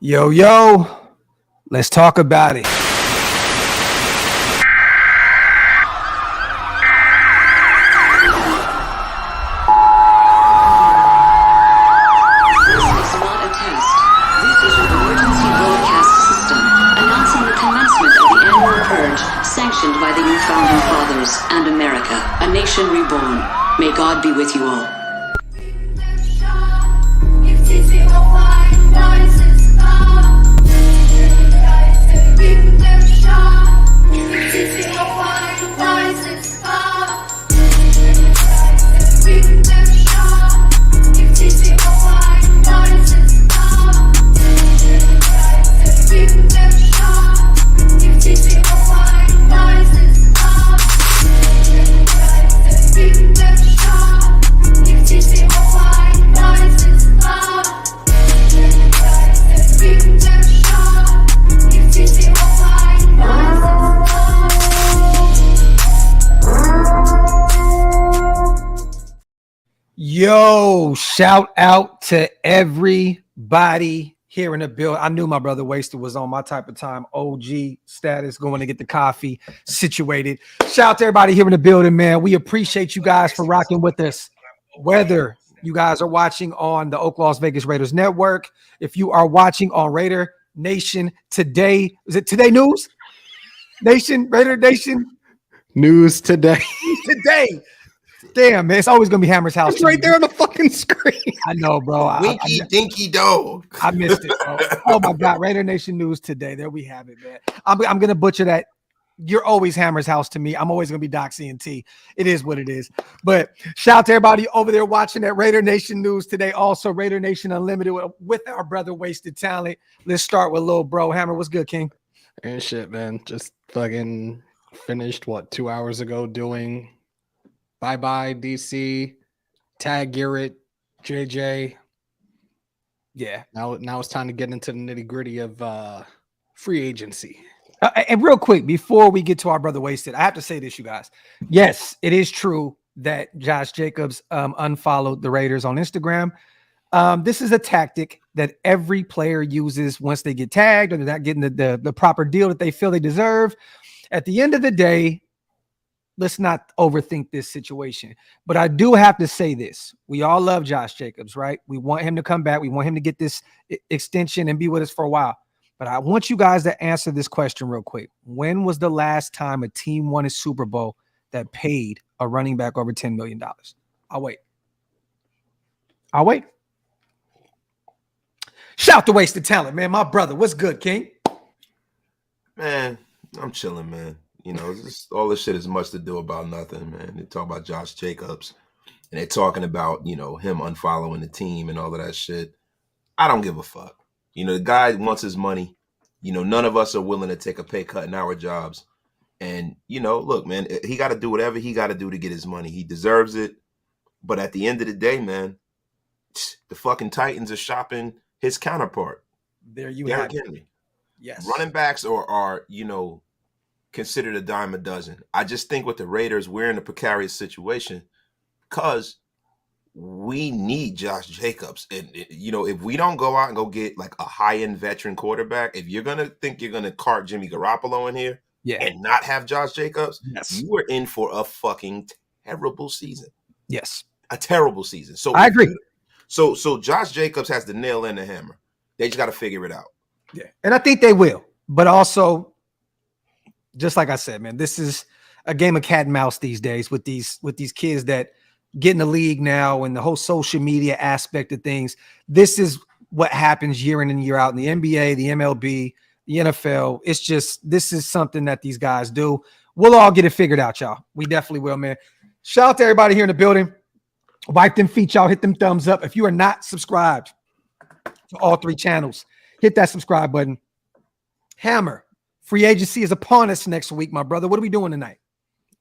Yo, let's talk about it. Sanctioned by the new founding fathers and America, a nation reborn. May God be with you all. Yo, shout out to everybody here in the building. I knew my brother Wasted was on my type of time. OG status, going to get the coffee situated. Shout out to everybody here in the building, man. We appreciate you guys for rocking with us. Whether you guys are watching on the OakLosVegas Raiders Network, if you are watching on Raider Nation today, is it Today News? Raider Nation News today. Today. Damn, man, it's always gonna be Hammer's house. It's right there on the fucking screen. I know, bro. Winky dinky dog. I missed it, bro. Oh my God, Raider Nation News today. There we have it, man. I'm gonna butcher that. You're always Hammer's house to me. I'm always gonna be Doc C&T. It is what it is. But shout out to everybody over there watching that Raider Nation News today. Also, Raider Nation Unlimited with our brother Wasted Talent. Let's start with little bro Hammer. What's good, King? And shit, man. Just fucking finished 2 hours ago doing bye DC, tag Garrett, JJ. Yeah. Now it's time to get into the nitty-gritty of free agency. And real quick, before we get to our brother Wasted, I have to say this, you guys. Yes, it is true that Josh Jacobs unfollowed the Raiders on Instagram. This is a tactic that every player uses once they get tagged or they're not getting the proper deal that they feel they deserve. At the end of the day, let's not overthink this situation. But I do have to say this. We all love Josh Jacobs, right? We want him to come back. We want him to get this extension and be with us for a while. But I want you guys to answer this question real quick. When was the last time a team won a Super Bowl that paid a running back over $10 million? I'll wait. Shout to Wasted Talent, man. My brother. What's good, King? Man, I'm chilling, man. You know, all this shit is much to do about nothing, man. They talk about Josh Jacobs, and they're talking about, him unfollowing the team and all of that shit. I don't give a fuck. The guy wants his money. None of us are willing to take a pay cut in our jobs. And, look, man, he got to do whatever he got to do to get his money. He deserves it. But at the end of the day, man, the fucking Titans are shopping his counterpart. There you have it. Yes. Running backs are considered a dime a dozen. I just think with the Raiders, we're in a precarious situation because we need Josh Jacobs. And, if we don't go out and go get like a high-end veteran quarterback, if you're going to think you're going to cart Jimmy Garoppolo in here and not have Josh Jacobs, you are in for a fucking terrible season. Yes. A terrible season. So I agree. So Josh Jacobs has the nail in the hammer. They just got to figure it out. Yeah. And I think they will. But also, just like I said, man, this is a game of cat and mouse these days with these kids that get in the league now and the whole social media aspect of things. This is what happens year in and year out in the NBA, the MLB, the NFL. It's just, this is something that these guys do. We'll all get it figured out, y'all. We definitely will, man. Shout out to everybody here in the building. Wipe them feet, y'all. Hit them thumbs up. If you are not subscribed to all three channels, hit that subscribe button. Hammer. Free agency is upon us next week, my brother. What are we doing tonight?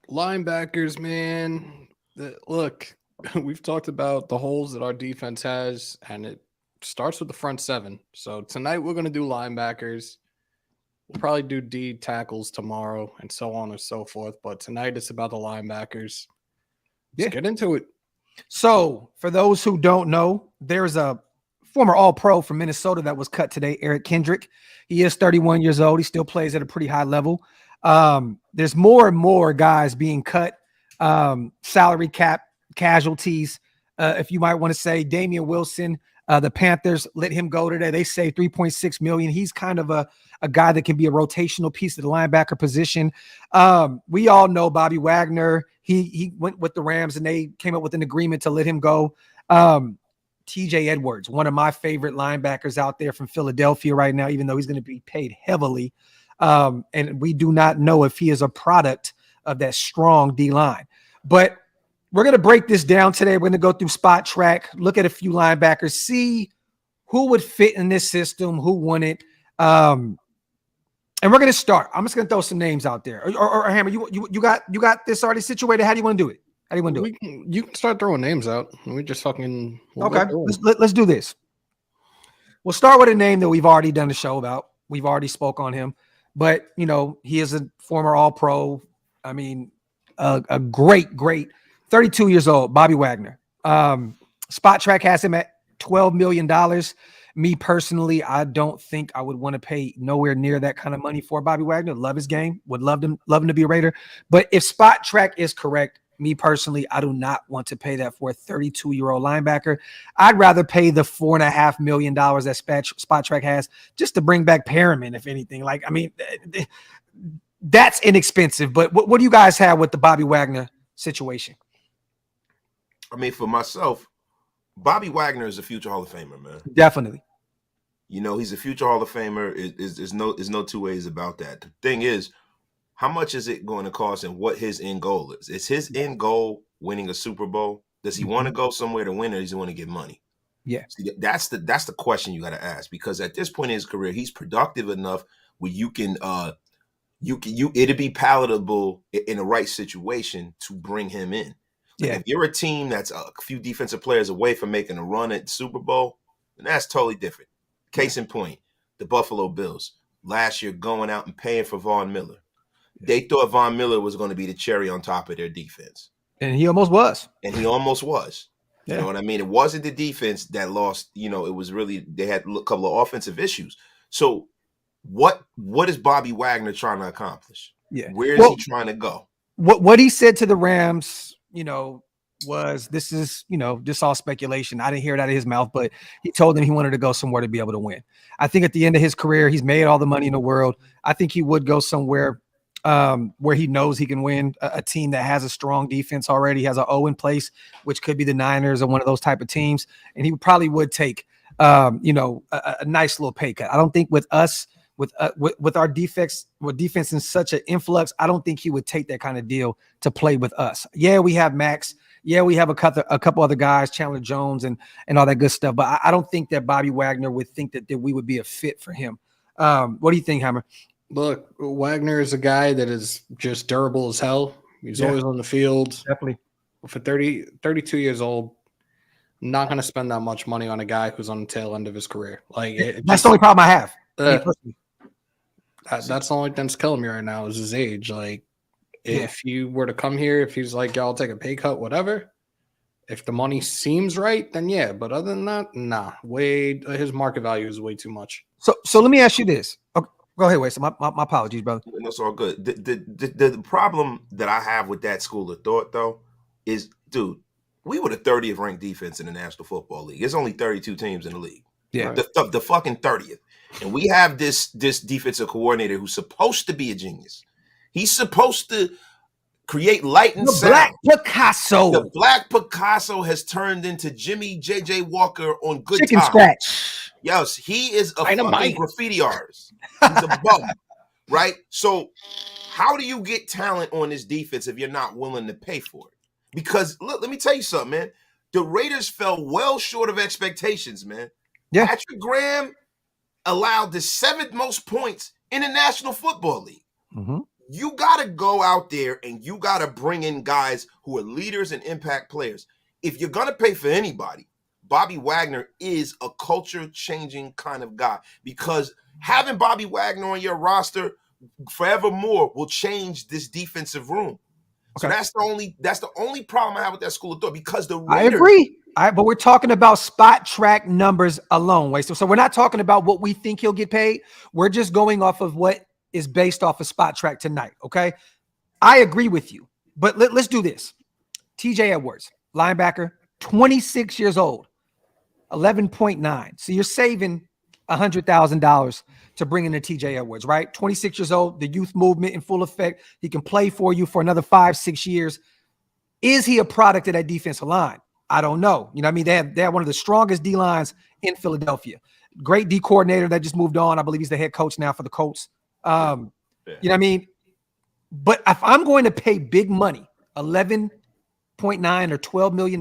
Linebackers, man. Look, we've talked about the holes that our defense has, and it starts with the front seven. So tonight we're going to do linebackers. We'll probably do D tackles tomorrow and so on and so forth. But tonight it's about the linebackers. Let's get into it. So for those who don't know, there's a former All-Pro from Minnesota that was cut today, Eric Kendrick. He is 31 years old. He still plays at a pretty high level. There's more and more guys being cut, salary cap casualties. If you might want to say, Damian Wilson, the Panthers let him go today. They say $3.6 million. He's kind of a guy that can be a rotational piece of the linebacker position. We all know Bobby Wagner. He went with the Rams and they came up with an agreement to let him go. TJ Edwards, one of my favorite linebackers out there from Philadelphia right now, even though he's going to be paid heavily. And we do not know if he is a product of that strong D-line. But we're going to break this down today. We're going to go through spot track, look at a few linebackers, see who would fit in this system, who wouldn't. And we're going to start. I'm just going to throw some names out there. Or Hammer, you got this already situated? How do you want to do it? How do you want to do it? You can start throwing names out. We just fucking okay. Let's do this. We'll start with a name that we've already done the show about. We've already spoke on him, but you know he is a former All-Pro. I mean, a great 32 years old, Bobby Wagner. Spot Track has him at $12 million. Me personally, I don't think I would want to pay nowhere near that kind of money for Bobby Wagner. Love his game, would love him to be a Raider. But if Spot Track is correct, me personally, I do not want to pay that for a 32-year-old linebacker. I'd rather pay the $4.5 million that Spot Track has just to bring back Perryman, if anything. Like, I mean, that's inexpensive. But what do you guys have with the Bobby Wagner situation? I mean, for myself, Bobby Wagner is a future Hall of Famer, man. Definitely. You know, he's a future Hall of Famer. There's no two ways about that. The thing is, how much is it going to cost and what his end goal is? Is his end goal winning a Super Bowl? Does he want to go somewhere to win or does he want to get money? Yeah. See, that's the question you got to ask, because at this point in his career, he's productive enough where it'd be palatable in the right situation to bring him in. Like if you're a team that's a few defensive players away from making a run at the Super Bowl, then that's totally different. Case in point, the Buffalo Bills last year going out and paying for Von Miller. They thought Von Miller was going to be the cherry on top of their defense. And he almost was. Yeah. You know what I mean? It wasn't the defense that lost. You know, it was really they had a couple of offensive issues. So what is Bobby Wagner trying to accomplish? Yeah. Where is he trying to go? What he said to the Rams, you know, was this is, you know, just all speculation. I didn't hear it out of his mouth, but he told them he wanted to go somewhere to be able to win. I think at the end of his career, he's made all the money in the world. I think he would go somewhere where he knows he can win, a team that has a strong defense already, has an O in place, which could be the Niners or one of those type of teams. And he probably would take, you know, a nice little pay cut. I don't think with us, with our defense in such an influx, I don't think he would take that kind of deal to play with us. Yeah, we have Max. Yeah, we have a couple other guys, Chandler Jones and all that good stuff. But I don't think that Bobby Wagner would think that we would be a fit for him. What do you think, Hammer? Look, Wagner is a guy that is just durable as hell. He's always on the field. Definitely. For 32 years old, not going to spend that much money on a guy who's on the tail end of his career. Like that's the only problem I have. That's the only thing that's killing me right now is his age. Like, if you were to come here, if he's like, I'll take a pay cut, whatever. If the money seems right, then yeah. But other than that, nah. His market value is way too much. So let me ask you this. Okay, go ahead, Wade. So my apologies, brother. That's all good. The problem that I have with that school of thought, though, is, dude, we were the 30th ranked defense in the National Football League. There's only 32 teams in the league. Yeah, the fucking 30th. And we have this defensive coordinator who's supposed to be a genius. He's supposed to create light and sound. Black Picasso. The Black Picasso has turned into Jimmy J.J. Walker on Good Chicken Times. Scratch. Yes, he is a fucking graffiti artist. He's a bum, right? So how do you get talent on this defense if you're not willing to pay for it? Because, look, let me tell you something, man. The Raiders fell well short of expectations, man. Yeah. Patrick Graham allowed the 7th most points in the National Football League. Mm-hmm. You got to go out there and you got to bring in guys who are leaders and impact players. If you're going to pay for anybody, Bobby Wagner is a culture-changing kind of guy, because having Bobby Wagner on your roster forevermore will change this defensive room. Okay. So that's the only problem I have with that school of thought, because the Raiders, I agree. All right, but we're talking about spot track numbers alone. Wait, so we're not talking about what we think he'll get paid. We're just going off of what is based off of spot track tonight. Okay, I agree with you, but let's do this. TJ Edwards, linebacker, 26 years old, 11.9. So you're saving $100,000 to bring in the TJ Edwards, right? 26 years old, the youth movement in full effect. He can play for you for another 5-6 years. Is he a product of that defensive line? I don't know. You know what I mean? They have one of the strongest D lines in Philadelphia. Great D coordinator that just moved on. I believe he's the head coach now for the Colts. You know what I mean? But if I'm going to pay big money, 11.9 or $12 million,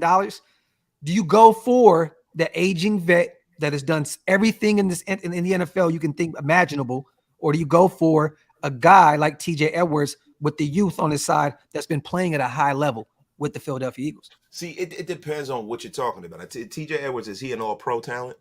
do you go for the aging vet that has done everything in the NFL you can think imaginable, or do you go for a guy like TJ Edwards with the youth on his side that's been playing at a high level with the Philadelphia Eagles? See, it depends on what you're talking about. TJ Edwards, is he an all-pro talent?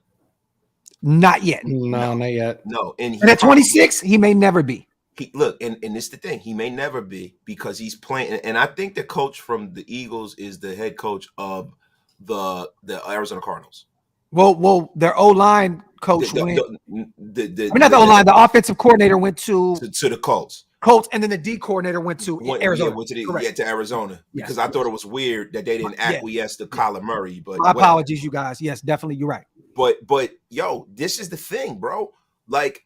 Not yet. No, not yet. No, And at 26, he may never be. Look, and it's the thing. He may never be because he's playing. And I think the coach from the Eagles is the head coach of the Arizona Cardinals. Well, their O-line coach went. Not the O-line. The offensive coordinator went to the Colts. And then the D coordinator went to Arizona. To Arizona because I thought it was weird that they didn't acquiesce to Kyler Murray. But my apologies, you guys. Yes, definitely, you're right. But yo, this is the thing, bro. Like,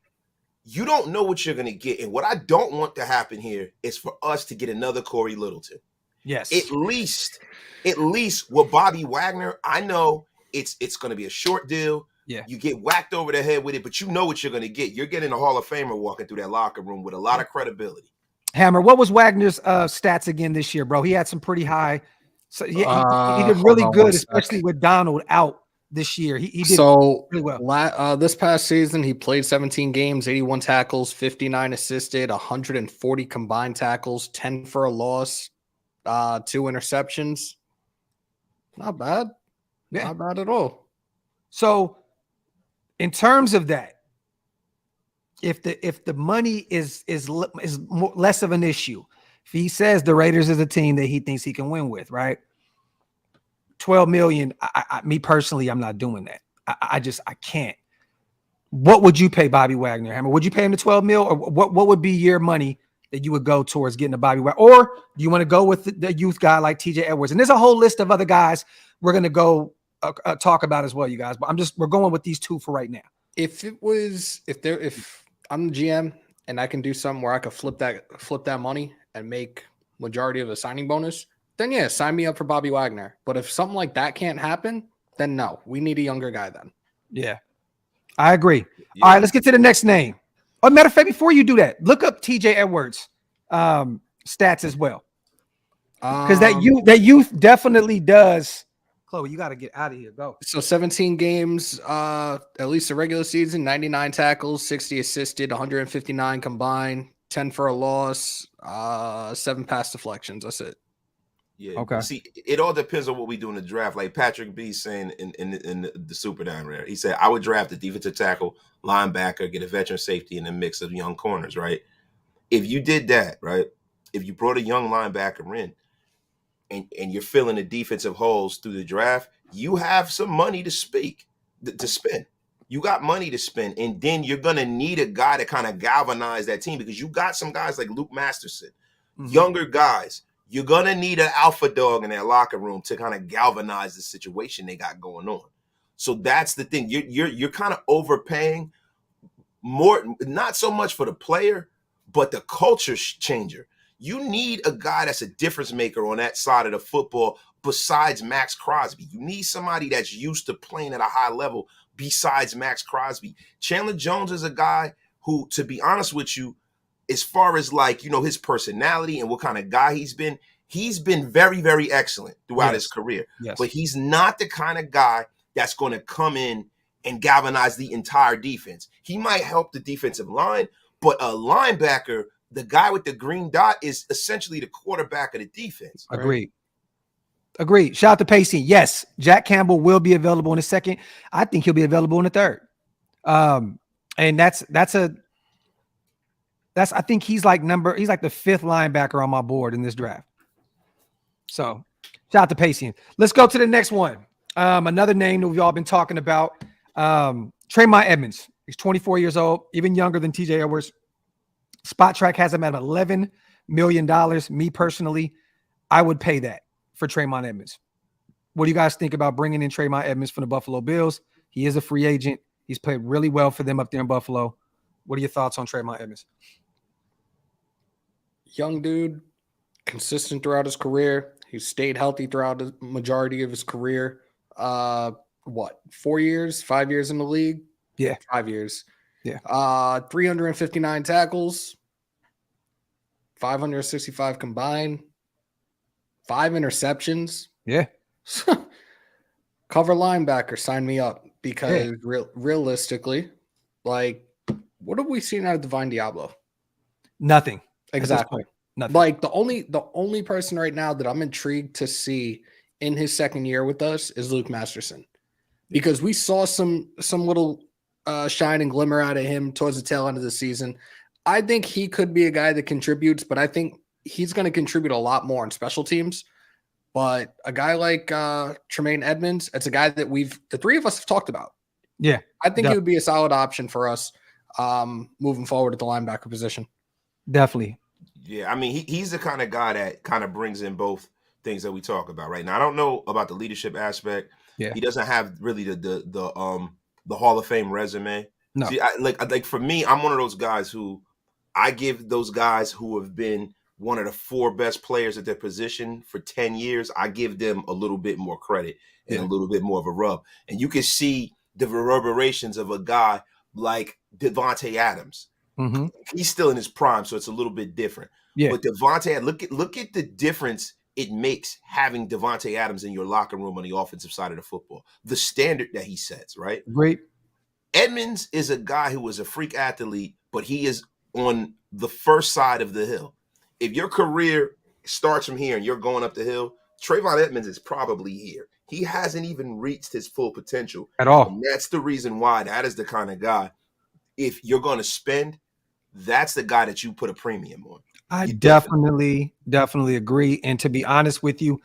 you don't know what you're gonna get, and what I don't want to happen here is for us to get another Corey Littleton. Yes, at least with Bobby Wagner, I know it's gonna be a short deal. Yeah, you get whacked over the head with it, but you know what you're gonna get. You're getting a Hall of Famer walking through that locker room with a lot of credibility. Hammer, what was Wagner's stats again this year, bro? He had some pretty high. So he did really good, especially with Donald out this year. He did really well. This past season, he played 17 games, 81 tackles, 59 assisted, 140 combined tackles, 10 for a loss, 2 interceptions. Not bad. Yeah. Not bad at all. So, in terms of that, if the money is less of an issue, if he says the Raiders is a team that he thinks he can win with, right? $12 million. Me personally, I'm not doing that. I can't. What would you pay Bobby Wagner, Hammer? Would you pay him the $12 million, or what would be your money that you would go towards getting a Bobby Wagner? Or do you want to go with the youth guy like TJ Edwards? And there's a whole list of other guys we're going to go talk about as well, you guys. But we're going with these two for right now. If I'm the GM and I can do something where I could flip that money and make majority of a signing bonus, then yeah, sign me up for Bobby Wagner. But if something like that can't happen, then no, we need a younger guy then. Yeah, I agree. Yeah. All right, let's get to the next name. Oh, matter of fact, before you do that, look up TJ Edwards stats as well, because that youth definitely does. Chloe, you got to get out of here. Go. So 17 games, at least the regular season, 99 tackles, 60 assisted, 159 combined, 10 for a loss, 7 pass deflections. That's it. Yeah. Okay. See, it all depends on what we do in the draft. Like Patrick B saying in the Super Down there, he said, I would draft a defensive tackle, linebacker, get a veteran safety in a mix of young corners, right? If you did that, right, if you brought a young linebacker in and you're filling the defensive holes through the draft, you have some money to spend. You got money to spend, and then you're going to need a guy to kind of galvanize that team because you got some guys like Luke Masterson, younger guys. You're going to need an alpha dog in that locker room to kind of galvanize the situation they got going on. So that's the thing. You're kind of overpaying more, not so much for the player, but the culture changer. You need a guy that's a difference maker on that side of the football besides Max Crosby. You need somebody that's used to playing at a high level besides Max Crosby. Chandler Jones is a guy who, to be honest with you, as far as like, you know, his personality and what kind of guy he's been very, very excellent throughout his career. Yes. But he's not the kind of guy that's going to come in and galvanize the entire defense. He might help the defensive line, but a linebacker, the guy with the green dot, is essentially the quarterback of the defense. Right? Agreed. Shout out to Pacey. Yes, Jack Campbell will be available in a second. I think he'll be available in the third. And I think he's like the 5th linebacker on my board in this draft. So shout out to Pacey. Let's go to the next one. Another name that we've all been talking about, Tremaine Edmonds. He's 24 years old, even younger than TJ Edwards. Spot Track has him at $11 million. Me personally, I would pay that for Tremaine Edmonds. What do you guys think about bringing in Tremaine Edmonds from the Buffalo Bills? He is a free agent. He's played really well for them up there in Buffalo. What are your thoughts on Tremaine Edmonds? Young dude, consistent throughout his career. He's stayed healthy throughout the majority of his career. 4 years, 5 years in the league? Yeah. 5 years. Yeah. 359 tackles, 565 combined, 5 interceptions. Yeah. Cover linebacker, sign me up, because realistically, like, what have we seen out of Divine Diablo? Nothing. Exactly. Nothing. Like, the only person right now that I'm intrigued to see in his second year with us is Luke Masterson, because we saw some little shine and glimmer out of him towards the tail end of the season. I think he could be a guy that contributes, but I think he's going to contribute a lot more on special teams. But a guy like Tremaine Edmonds, it's a guy that the three of us have talked about. Yeah. I think he would be a solid option for us moving forward at the linebacker position. Definitely. Yeah, I mean, he's the kind of guy that kind of brings in both things that we talk about right now. I don't know about the leadership aspect. Yeah. He doesn't have really the Hall of Fame resume. No. See, like for me, I'm one of those guys who I give those guys who have been one of the 4 best players at their position for 10 years. I give them a little bit more credit and a little bit more of a rub. And you can see the reverberations of a guy like Devontae Adams. Mm-hmm. He's still in his prime, so it's a little bit different. Yeah. But Devontae, look at the difference it makes having Devontae Adams in your locker room on the offensive side of the football. The standard that he sets, right? Great. Edmonds is a guy who is a freak athlete, but he is on the first side of the hill. If your career starts from here and you're going up the hill, Tremaine Edmonds is probably here. He hasn't even reached his full potential at all. And that's the reason why that is the kind of guy, if you're going to spend, that's the guy that you put a premium on. I definitely agree. And to be honest with you,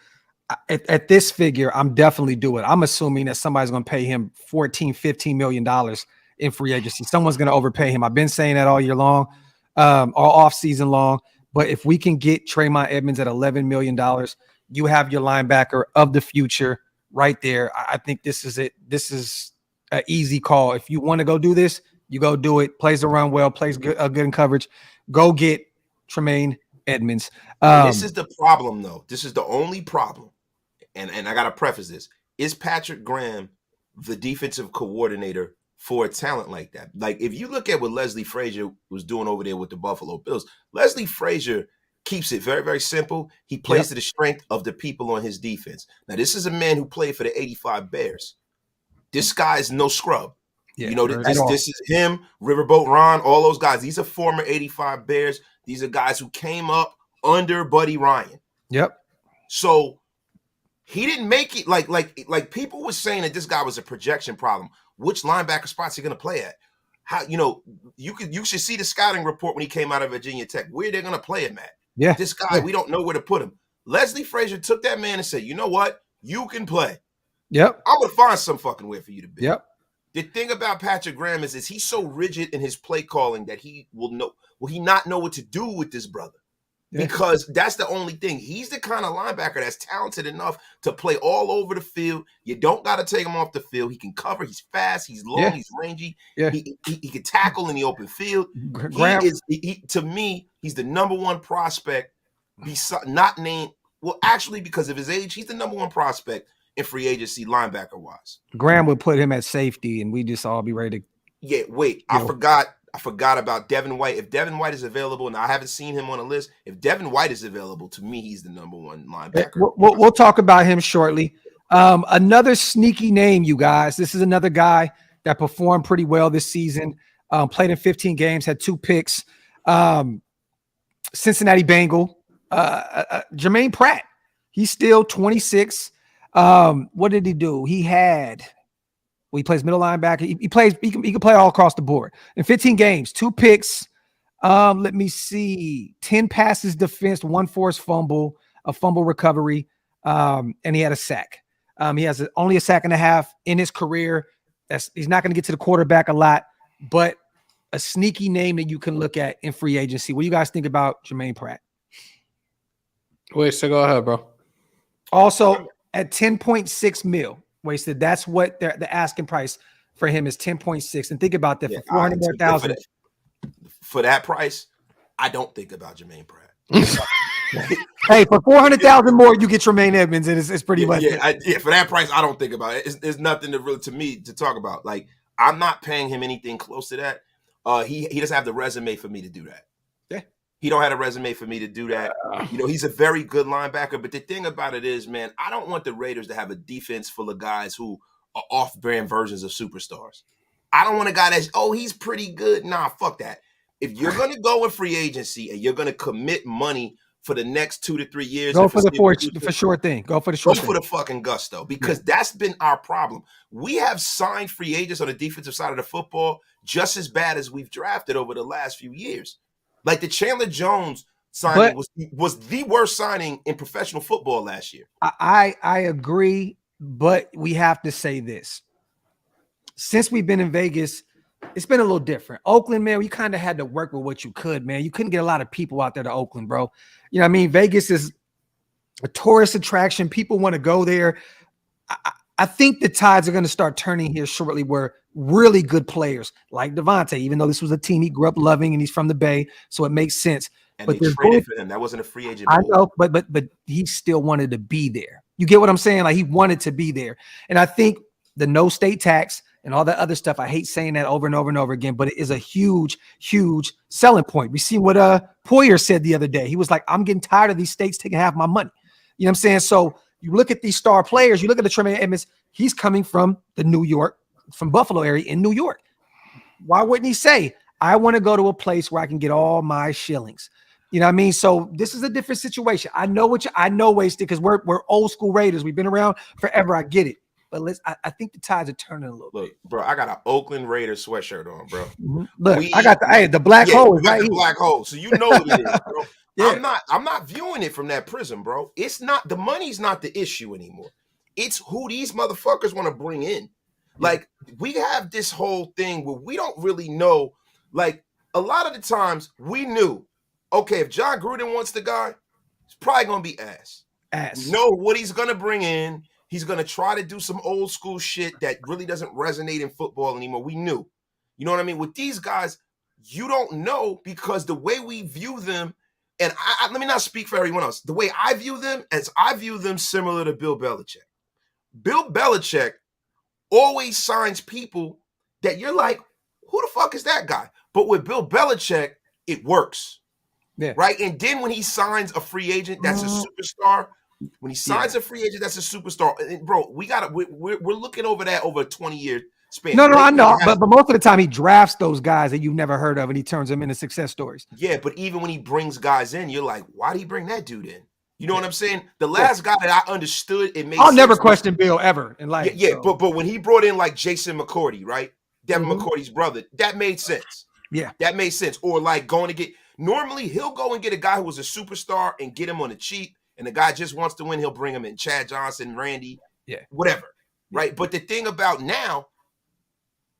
at this figure, I'm definitely doing it. I'm assuming that somebody's going to pay him $14-15 million in free agency. Someone's going to overpay him. I've been saying that all year long, all off season long. But if we can get Tremaine Edmonds at $11 million, you have your linebacker of the future right there. I think this is it. This is an easy call. If you want to go do this, you go do it. Plays the run well, plays good in coverage. Go get Tremaine Edmonds. This is the problem, though. This is the only problem. And I got to preface this. Is Patrick Graham the defensive coordinator for a talent like that? Like, if you look at what Leslie Frazier was doing over there with the Buffalo Bills, Leslie Frazier keeps it very, very simple. He plays to the strength of the people on his defense. Now, this is a man who played for the 85 Bears. This guy is no scrub. Yeah, you know, this is him, Riverboat Ron, all those guys. These are former 85 Bears. These are guys who came up under Buddy Ryan. Yep. So he didn't make it like people were saying that this guy was a projection problem. Which linebacker spots he going to play at? How, you should see the scouting report when he came out of Virginia Tech. Where they're going to play him at? Yeah. This guy, we don't know where to put him. Leslie Frazier took that man and said, "You know what? You can play. Yep. I'm going to find some fucking way for you to be." Yep. The thing about Patrick Graham is he's so rigid in his play calling that he will not know what to do with this brother. Yeah. Because that's the only thing. He's the kind of linebacker that's talented enough to play all over the field. You don't got to take him off the field. He can cover. He's fast. He's long. He's rangy. Yeah. He can tackle in the open field. Graham, to me, he's the number one prospect. Not named. Well, actually, because of his age, he's the number one prospect in free agency linebacker wise. Graham would put him at safety, and we just all be ready to. Yeah. Wait, I forgot about Devin White. If Devin White is available, and I haven't seen him on a list, if Devin White is available, to me, he's the number one linebacker. We'll talk about him shortly. Another sneaky name, you guys. This is another guy that performed pretty well this season. Played in 15 games, had 2 picks. Cincinnati Bengal. Jermaine Pratt. He's still 26. What did he do? He plays middle linebacker. He can play all across the board. In 15 games, 2 picks. Let me see. 10 passes defensed, 1 forced fumble, a fumble recovery, and he had a sack. He has only a sack and a half in his career. He's not going to get to the quarterback a lot, but a sneaky name that you can look at in free agency. What do you guys think about Jermaine Pratt? Wait, so go ahead, bro. Also at 10.6 mil, wasted. That's what the asking price for him is, 10.6. And think about that, for 400 more thousand. For that price, I don't think about Jermaine Pratt. Hey, for 400,000 more, you get Tremaine Edmonds, and it's pretty much. For that price, I don't think about it. It's nothing to me to talk about. Like, I'm not paying him anything close to that. He doesn't have the resume for me to do that. Yeah, he don't have a resume for me to do that. He's a very good linebacker, but the thing about it is, man, I don't want the Raiders to have a defense full of guys who are off-brand versions of superstars. I don't want a guy that's, he's pretty good. Nah, fuck that. If you're going to go in free agency and you're going to commit money for the next 2 to 3 years, go for the sure thing. Go for the short thing. Go for the fucking gusto, because that's been our problem. We have signed free agents on the defensive side of the football just as bad as we've drafted over the last few years. Like the Chandler Jones signing was the worst signing in professional football last year. I agree, but we have to say this. Since we've been in Vegas, it's been a little different. Oakland, man, we kind of had to work with what you could, man. You couldn't get a lot of people out there to Oakland, bro. You know what I mean? Vegas is a tourist attraction. People want to go there. I think the tides are going to start turning here shortly, where really good players like Levante, even though this was a team he grew up loving and he's from the Bay, so it makes sense. And they traded for him. That wasn't a free agent. I know, but he still wanted to be there. You get what I'm saying? Like, he wanted to be there. And I think the no state tax and all that other stuff, I hate saying that over and over and over again, but it is a huge, huge selling point. We see what Poyer said the other day. He was like, I'm getting tired of these states taking half my money. You know what I'm saying? So you look at these star players, you look at the Tremaine Edmonds, he's coming from from Buffalo area in New York. Why wouldn't he say, I want to go to a place where I can get all my shillings? You know what I mean? So this is a different situation. I know Wasted, because we're old school Raiders. We've been around forever. I get it. But I think the tides are turning a little bit. Bro, I got an Oakland Raiders sweatshirt on, bro. Mm-hmm. Look, I got the black hole. Right, the black hole. So you know what it is, bro. Yeah. I'm not viewing it from that prism, bro. It's not, the money's not the issue anymore. It's who these motherfuckers want to bring in. Like, we have this whole thing where we don't really know. Like, a lot of the times we knew, okay, if John Gruden wants the guy, it's probably gonna be ass. We know what he's gonna bring in. He's going to try to do some old school shit that really doesn't resonate in football anymore. We knew. You know what I mean? With these guys, you don't know, because the way we view them, and let me not speak for everyone else. The way I view them similar to Bill Belichick. Bill Belichick always signs people that you're like, who the fuck is that guy? But with Bill Belichick, it works. Yeah. Right? And then when he signs a free agent that's a superstar, when he signs a free agent that's a superstar, and bro, we're looking over that over a 20-year span. No, I know, but most of the time he drafts those guys that you've never heard of, and he turns them into success stories. Yeah, but even when he brings guys in, you're like, why did he bring that dude in? You know what I'm saying? The last guy that I understood, it made I'll never question Bill ever in life. Yeah, so. but when he brought in like Jason McCourty, right? Devin McCourty's brother, that made sense. Yeah, that made sense. Or like going to get, normally he'll go and get a guy who was a superstar and get him on the cheap. And the guy just wants to win, he'll bring him in. Chad Johnson, Randy, whatever, right? But the thing about now,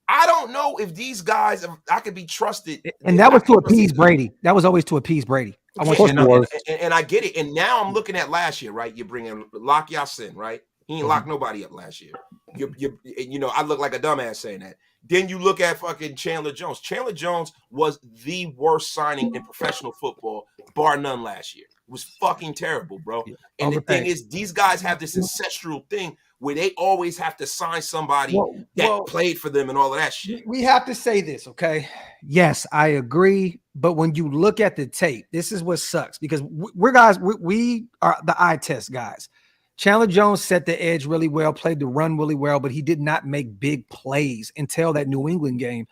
I don't know if these guys, I could be trusted. And that was to appease Brady. That was always to appease Brady. I want you to know. And I get it. And now I'm looking at last year, right? You bring in Lock Yasin, right? He ain't locked nobody up last year. I look like a dumbass saying that. Then you look at fucking Chandler Jones. Chandler Jones was the worst signing in professional football, bar none, last year. It was fucking terrible, bro. And the thing is, these guys have this ancestral thing where they always have to sign somebody that played for them and all of that shit. We have to say this, okay? Yes, I agree. But when you look at the tape, this is what sucks, because we are the eye test guys. Chandler Jones set the edge really well, played the run really well, but he did not make big plays until that New England game.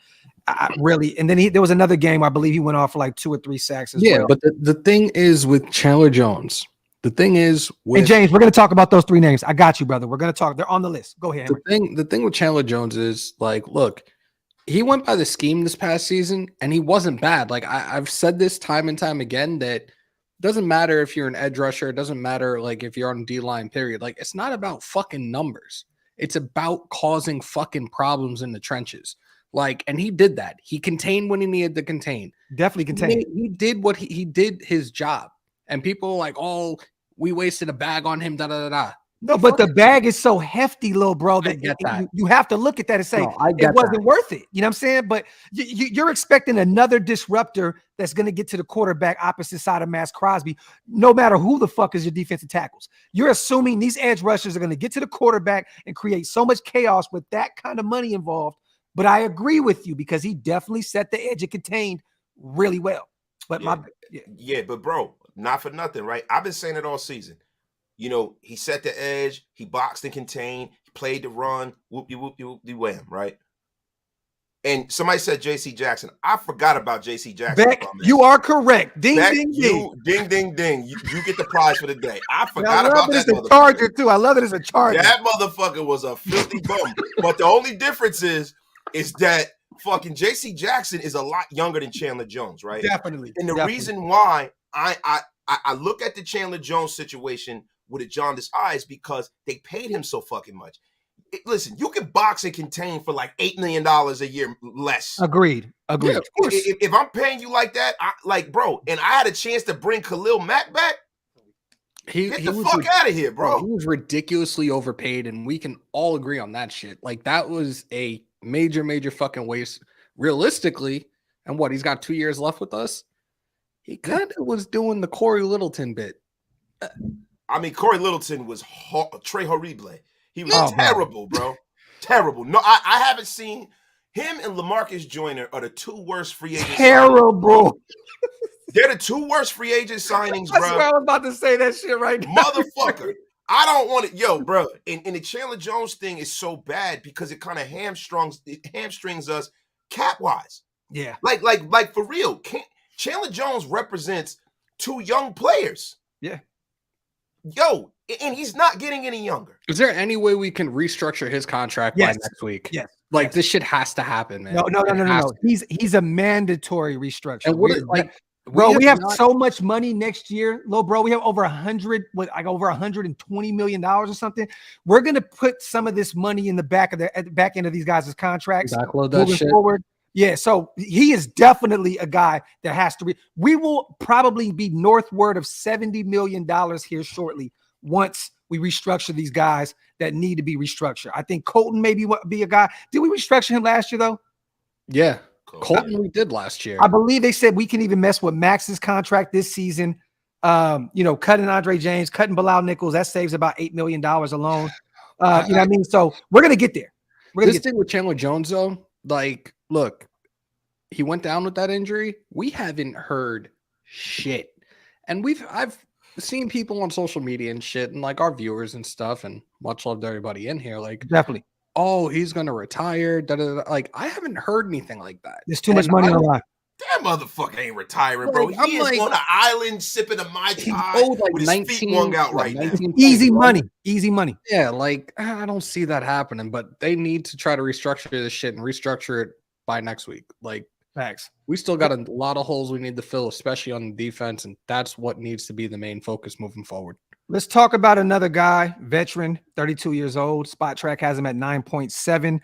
And then there was another game, I believe he went off for like 2 or 3 sacks as well. Yeah, but the thing is with Chandler Jones, and James, we're going to talk about those 3 names. I got you, brother. We're going to talk. They're on the list. Go ahead. The thing with Chandler Jones is, like, look, he went by the scheme this past season, and he wasn't bad. Like, I've said this time and time again, that doesn't matter if you're an edge rusher. It doesn't matter like if you're on D-line, period. Like it's not about fucking numbers. It's about causing fucking problems in the trenches. Like, and he did that. He contained when he needed to contain. Definitely contained. He did what he did his job. And people were like, oh, we wasted a bag on him, da da da da. No, but the bag is so hefty, little bro, I get that. You have to look at that and say it wasn't worth it. You know what I'm saying? But you're expecting another disruptor that's going to get to the quarterback opposite side of Max Crosby, no matter who the fuck is your defensive tackles. You're assuming these edge rushers are going to get to the quarterback and create so much chaos with that kind of money involved. But I agree with you because he definitely set the edge and contained really well. But but bro, not for nothing, right? I've been saying it all season. You know, he set the edge, he boxed and contained, he played the run, whoop-de-wham, right? And somebody said J.C. Jackson. I forgot about J.C. Jackson. Beck, you are correct. Ding, Beck, ding, ding. Ding, ding, ding. You get the prize for the day. I forgot about that. It's a Charger, too. I love it as a Charger. That motherfucker was a filthy bum. But the only difference is that fucking J.C. Jackson is a lot younger than Chandler Jones, right? Definitely. And the reason why I look at the Chandler Jones situation with a jaundiced eyes because they paid him so fucking much. Listen, you can box and contain for like $8 million a year less. Agreed. Yeah, of course. If I'm paying you like that, bro, and I had a chance to bring Khalil Mack back, get the fuck out of here, bro. He was ridiculously overpaid, and we can all agree on that shit. Like, that was a major, major fucking waste. Realistically, and what, he's got 2 years left with us? He kind of was doing the Corey Littleton bit. I mean, Corey Littleton was Trey Horrible. He was terrible, bro. Terrible. No, I haven't seen him and LaMarcus Joyner are the two worst free agents. Terrible. They're the two worst free agent signings, bro. I swear I was about to say that shit right now. Motherfucker. I don't want it. Yo, bro. And the Chandler Jones thing is so bad because it kind of hamstrings us cap-wise. Yeah. Like for real. Chandler Jones represents two young players. Yeah. Yo, and he's not getting any younger. Is there any way we can restructure his contract by next week? Yes. Like, this shit has to happen, man. No. He's a mandatory restructure. And we have so much money next year, little bro. We have over $120 million or something. We're gonna put some of this money in the back end of these guys' contracts backload that moving shit forward. Yeah, so he is definitely a guy that has to we will probably be northward of $70 million here shortly once we restructure these guys that need to be restructured. I think Colton maybe be a guy. Did we restructure him last year though? Yeah. Colton we did last year. I believe they said we can even mess with Max's contract this season. Cutting Andre James, cutting Bilal Nichols, that saves about $8 million alone. You know what I mean? So we're gonna get there. This thing with Chandler Jones though, like, look, he went down with that injury. We haven't heard shit. And I've seen people on social media and shit, and like our viewers and stuff, and much love to everybody in here. Like, definitely, oh, he's gonna retire. Da, da, da. Like, I haven't heard anything like that. There's too much money on the line. That motherfucker ain't retiring, bro. He is on an island sipping a Mai Tai with his feet wrung out right now. Easy money. Yeah, like, I don't see that happening, but they need to try to restructure this shit and restructure it by next week. Like, facts. We still got a lot of holes we need to fill, especially on the defense, and that's what needs to be the main focus moving forward. Let's talk about another guy, veteran, 32 years old. Spot Track has him at 9.7.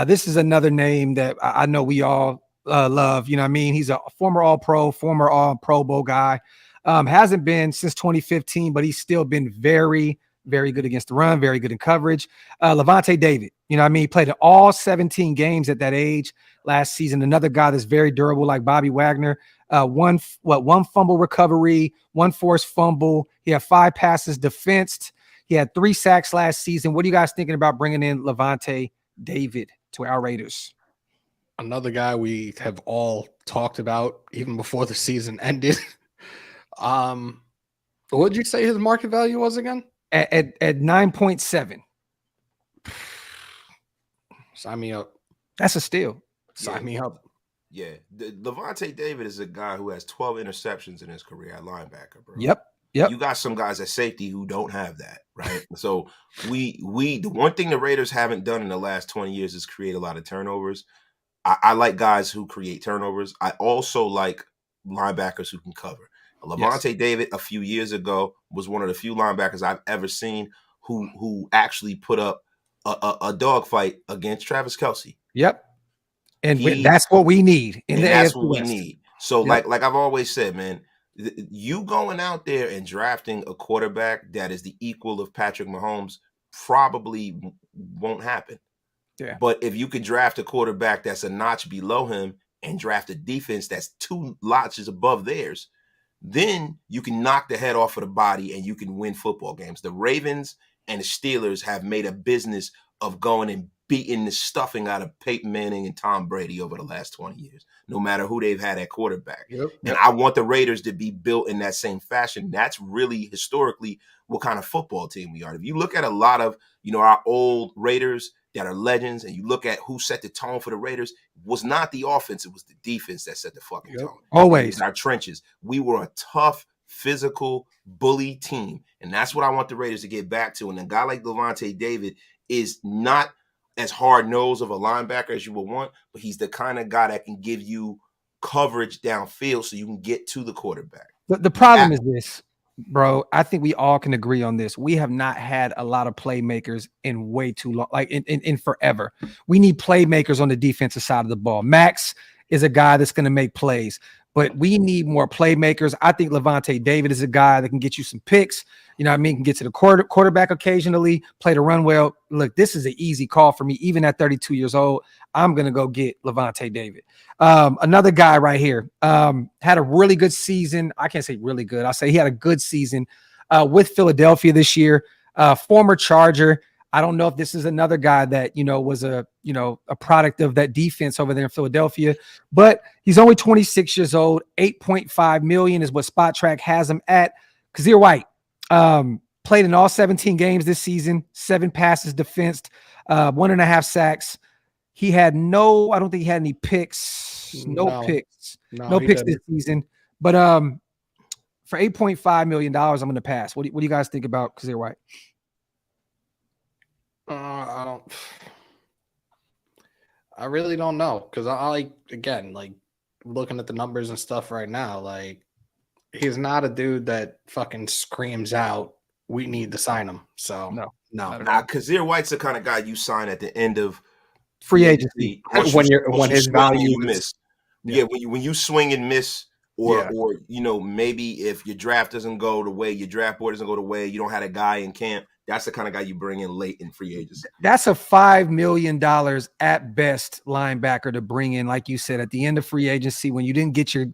This is another name that I know we all love. You know what I mean? He's a former All-Pro, former All-Pro Bowl guy. Hasn't been since 2015, but he's still been very, very good against the run, very good in coverage. Levante David, you know what I mean? He played in all 17 games at that age last season. Another guy that's very durable like Bobby Wagner. One fumble recovery, one forced fumble. He had 5 passes defensed. He had 3 sacks last season. What are you guys thinking about bringing in Levante David to our Raiders? Another guy we have all talked about even before the season ended. What did you say his market value was again? At 9.7. Sign me up. That's a steal. Sign me up. Yeah. Levante David is a guy who has 12 interceptions in his career at linebacker, bro. Yep. You got some guys at safety who don't have that, right? So the one thing the Raiders haven't done in the last 20 years is create a lot of turnovers. I like guys who create turnovers. I also like linebackers who can cover. Levante David a few years ago was one of the few linebackers I've ever seen who actually put up a dogfight against Travis Kelce. Yep. And that's what we need in the that's AFC what we West. need. So like I've always said, man, you going out there and drafting a quarterback that is the equal of Patrick Mahomes probably won't happen. Yeah. But if you could draft a quarterback that's a notch below him and draft a defense that's 2 notches above theirs, then you can knock the head off of the body and you can win football games. The Ravens and the Steelers have made a business of going and beating the stuffing out of Peyton Manning and Tom Brady over the last 20 years, no matter who they've had at quarterback. And I want the Raiders to be built in that same fashion. That's really historically what kind of football team we are. If you look at a lot of, our old Raiders that are legends, and you look at who set the tone for the Raiders, was not the offense, it was the defense that set the fucking tone. Always. Our trenches. We were a tough, physical, bully team. And that's what I want the Raiders to get back to. And a guy like Levante David is not as hard-nosed of a linebacker as you would want, but he's the kind of guy that can give you coverage downfield so you can get to the quarterback. The problem is this, bro. I think we all can agree on this. We have not had a lot of playmakers in way too long, like in forever. We need playmakers on the defensive side of the ball. Max is a guy that's going to make plays, but we need more playmakers. I think Levante David is a guy that can get you some picks. Can get to the quarterback occasionally, play the run well. Look, this is an easy call for me. Even at 32 years old, I'm going to go get Levante David. Another guy right here had a really good season. I can't say really good. I'll say he had a good season with Philadelphia this year. Former Charger. I don't know if this is another guy that, was a product of that defense over there in Philadelphia, but he's only 26 years old. 8.5 million is what Spot Track has him at. Kyzir White. Played in all 17 games this season, 7 passes defensed, 1.5 sacks. He had I don't think he had any picks, no picks this season. But for $8.5 million, I'm going to pass. What do you guys think about Kyzir White? I really don't know, because I looking at the numbers and stuff right now, like, he's not a dude that fucking screams out, we need to sign him. So no. Kyzir White's the kind of guy you sign at the end of free agency when his value miss. When you swing and miss, or maybe if your draft doesn't go the way, your draft board doesn't go the way, you don't have a guy in camp. That's the kind of guy you bring in late in free agency. That's a $5 million at best linebacker to bring in, like you said, at the end of free agency when you didn't get your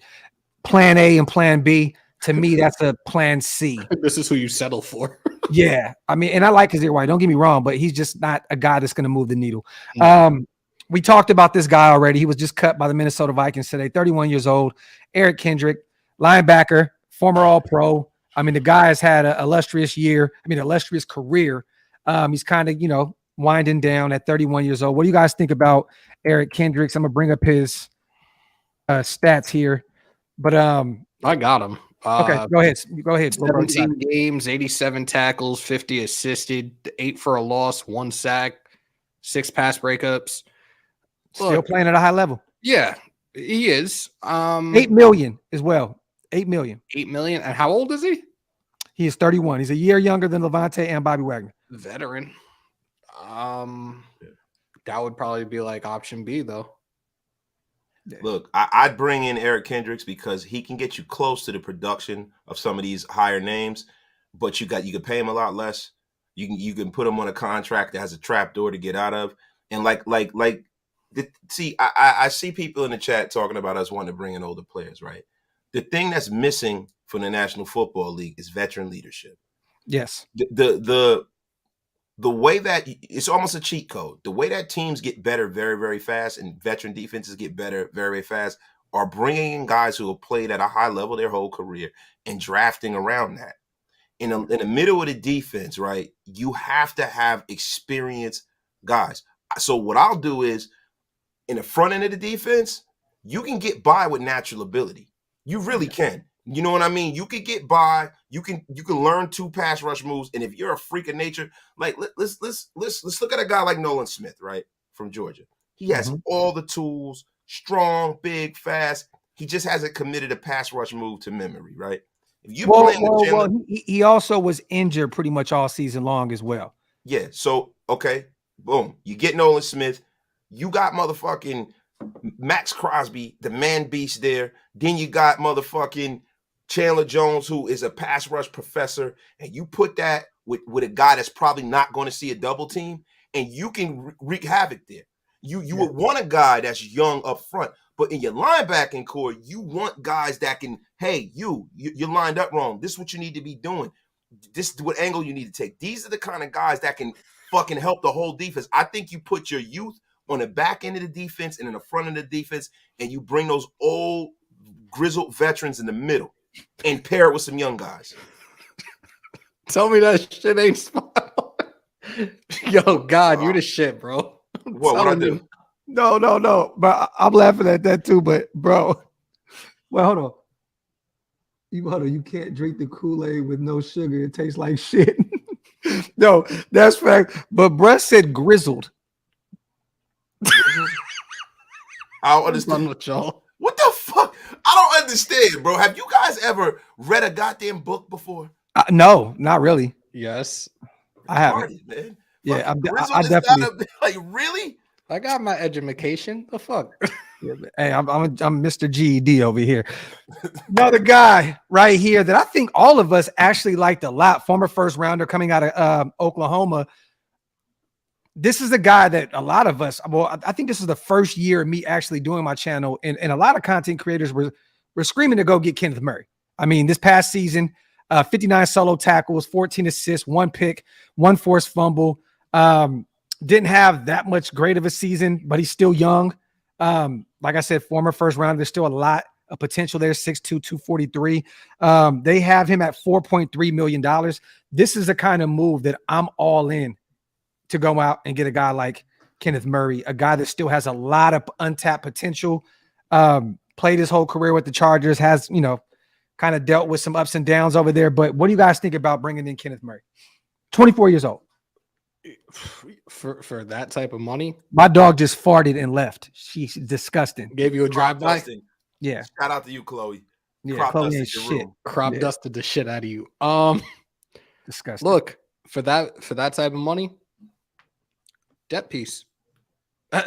plan A and plan B. To me, that's a plan C. This is who you settle for. Yeah. And I like Kyzir White. Don't get me wrong, but he's just not a guy that's going to move the needle. We talked about this guy already. He was just cut by the Minnesota Vikings today, 31 years old. Eric Kendrick, linebacker, former All-Pro. The guy has had an illustrious career. He's kind of, winding down at 31 years old. What do you guys think about Eric Kendricks? I'm going to bring up his stats here. But I got him. Okay, go ahead. 17 games, 87 tackles, 50 assisted, 8 for a loss, 1 sack, 6 pass breakups. Still playing at a high level. Yeah, he is. 8 million as well. 8 million. 8 million. And how old is he? He is 31. He's a year younger than Levante and Bobby Wagner. Veteran. That would probably be like option B, though. Look, I'd bring in Eric Kendricks because he can get you close to the production of some of these higher names, but you can pay him a lot less. You can put him on a contract that has a trap door to get out of. And I see people in the chat talking about us wanting to bring in older players, right? The thing that's missing from the National Football League is veteran leadership. Yes. The way that it's almost a cheat code, the way that teams get better very, very fast and veteran defenses get better very, very fast are bringing in guys who have played at a high level their whole career and drafting around that. In the middle of the defense, right, you have to have experienced guys. So what I'll do is in the front end of the defense, you can get by with natural ability. You really can. You know what I mean? You can get by. You can learn 2 pass rush moves. And if you're a freak of nature, like let's look at a guy like Nolan Smith, right, from Georgia. He has all the tools, strong, big, fast. He just hasn't committed a pass rush move to memory, right? If you playing with Chandler, well, he also was injured pretty much all season long as well. yeah. So okay, boom. You get Nolan Smith. You got motherfucking Max Crosby, the man beast there. Then you got motherfucking Chandler Jones, who is a pass rush professor, and you put that with a guy that's probably not going to see a double team, and you can wreak havoc there. You would want a guy that's young up front, but in your linebacking core, you want guys that can, hey, you're lined up wrong. This is what you need to be doing. This is what angle you need to take. These are the kind of guys that can fucking help the whole defense. I think you put your youth on the back end of the defense and in the front of the defense, and you bring those old grizzled veterans in the middle and pair it with some young guys. Tell me that shit ain't smart. Yo, God, you the shit, bro. What I do? No. But I'm laughing at that too. But bro, well, hold on. You can't drink the Kool-Aid with no sugar. It tastes like shit. No, that's fact. But Brett said grizzled. I don't understand. With y'all. What the fuck? I don't understand, bro. Have you guys ever read a goddamn book before? No, not really. Yes, I haven't. Party, man. Yeah, Fucking I definitely. like really. I got my education. The fuck? Yeah, hey, I'm Mr. GED over here. Another guy right here that I think all of us actually liked a lot. Former first rounder coming out of Oklahoma. This is a guy that a lot of us, well, I think this is the first year of me actually doing my channel, and a lot of content creators were screaming to go get Kenneth Murray. I mean, this past season, 59 solo tackles, 14 assists, 1 pick, 1 forced fumble. Didn't have that much great of a season, but he's still young. Like I said, former first round. There's still a lot of potential there. 6'2", 243. They have him at $4.3 million. This is the kind of move that I'm all in to go out and get a guy like Kenneth Murray, a guy that still has a lot of untapped potential. Played his whole career with the Chargers, has, kind of dealt with some ups and downs over there. But what do you guys think about bringing in Kenneth Murray? 24 years old. For that type of money? My dog just farted and left. She's disgusting. Gave you a drive-by? Yeah. Shout out to you, Chloe. Yeah, Crop Chloe dusted ain't your shit. room. Crop dusted the shit out of you. Disgusting. Look, for that type of money, debt piece. At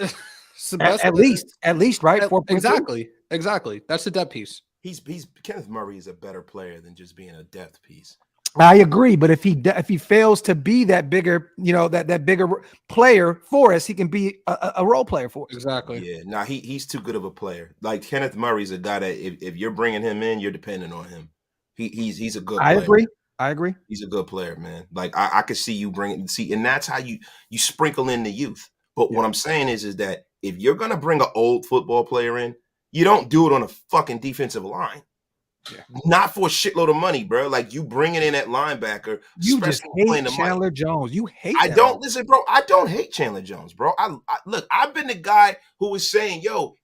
least, right? 4.2? Exactly. That's the debt piece. He's Kenneth Murray is a better player than just being a depth piece. I agree, but if he fails to be that bigger, that bigger player for us, he can be a role player for us. Exactly. Yeah, nah, he's too good of a player. Like Kenneth Murray's a guy that if you're bringing him in, you're dependent on him. He's a good player. I agree. He's a good player, man. Like I could see you and that's how you sprinkle in the youth. But what I'm saying is that if you're gonna bring an old football player in, you don't do it on a fucking defensive line. Yeah. Not for a shitload of money, bro. Like you bringing in that linebacker. You just hate Chandler Jones. You hate. Listen, bro. I don't hate Chandler Jones, bro. I look. I've been the guy who was saying, "Yo,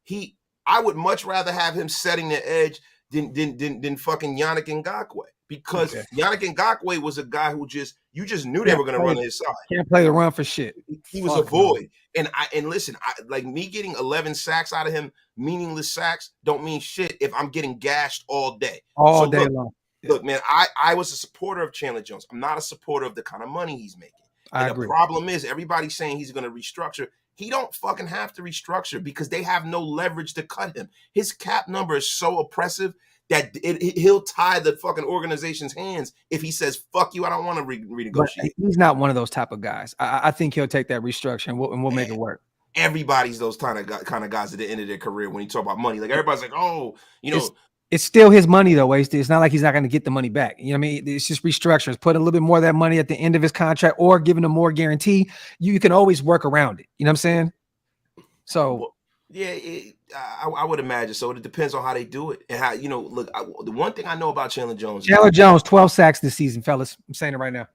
I would much rather have him setting the edge than fucking Yannick Ngakoue because Yannick Ngakoue was a guy who you just knew they were going to run his side. Can't play the run for shit. He was a void. And listen, like me getting 11 sacks out of him, meaningless sacks, don't mean shit if I'm getting gashed all day. All day long. Look, man, I was a supporter of Chandler Jones. I'm not a supporter of the kind of money he's making. I agree. The problem is everybody's saying he's going to restructure. He don't fucking have to restructure because they have no leverage to cut him. His cap number is so oppressive that he'll tie the fucking organization's hands if he says, fuck you, I don't want to renegotiate. But he's not one of those type of guys. I think he'll take that restructure and we'll make it work. Everybody's those kind of guys at the end of their career when you talk about money. Like everybody's like, oh, It's still his money though, Wasted. It's not like he's not going to get the money back. You know what I mean? It's just restructures. Put a little bit more of that money at the end of his contract or giving him more guarantee. You can always work around it. You know what I'm saying? So I would imagine. So it depends on how they do it and how, look, the one thing I know about Chandler Jones. 12 sacks this season, fellas. I'm saying it right now.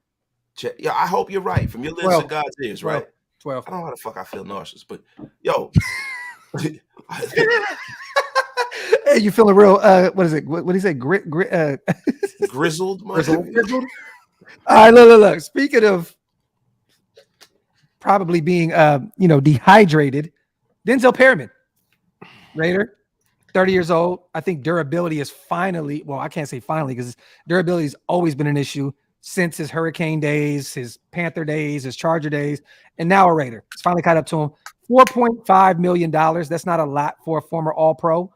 Yeah, I hope you're right. From your lips to God's ears, right? 12. I don't know how the fuck I feel nauseous, but yo. Hey, you feeling real? What is it? What do you say? Grizzled? Grizzled? All right, look. Speaking of probably being, dehydrated, Denzel Perryman, Raider. 30 years old. I think durability is finally, well, I can't say finally because durability has always been an issue since his Hurricane days, his Panther days, his Charger days, and now a Raider. It's finally caught up to him. $4.5 million. That's not a lot for a former All-Pro.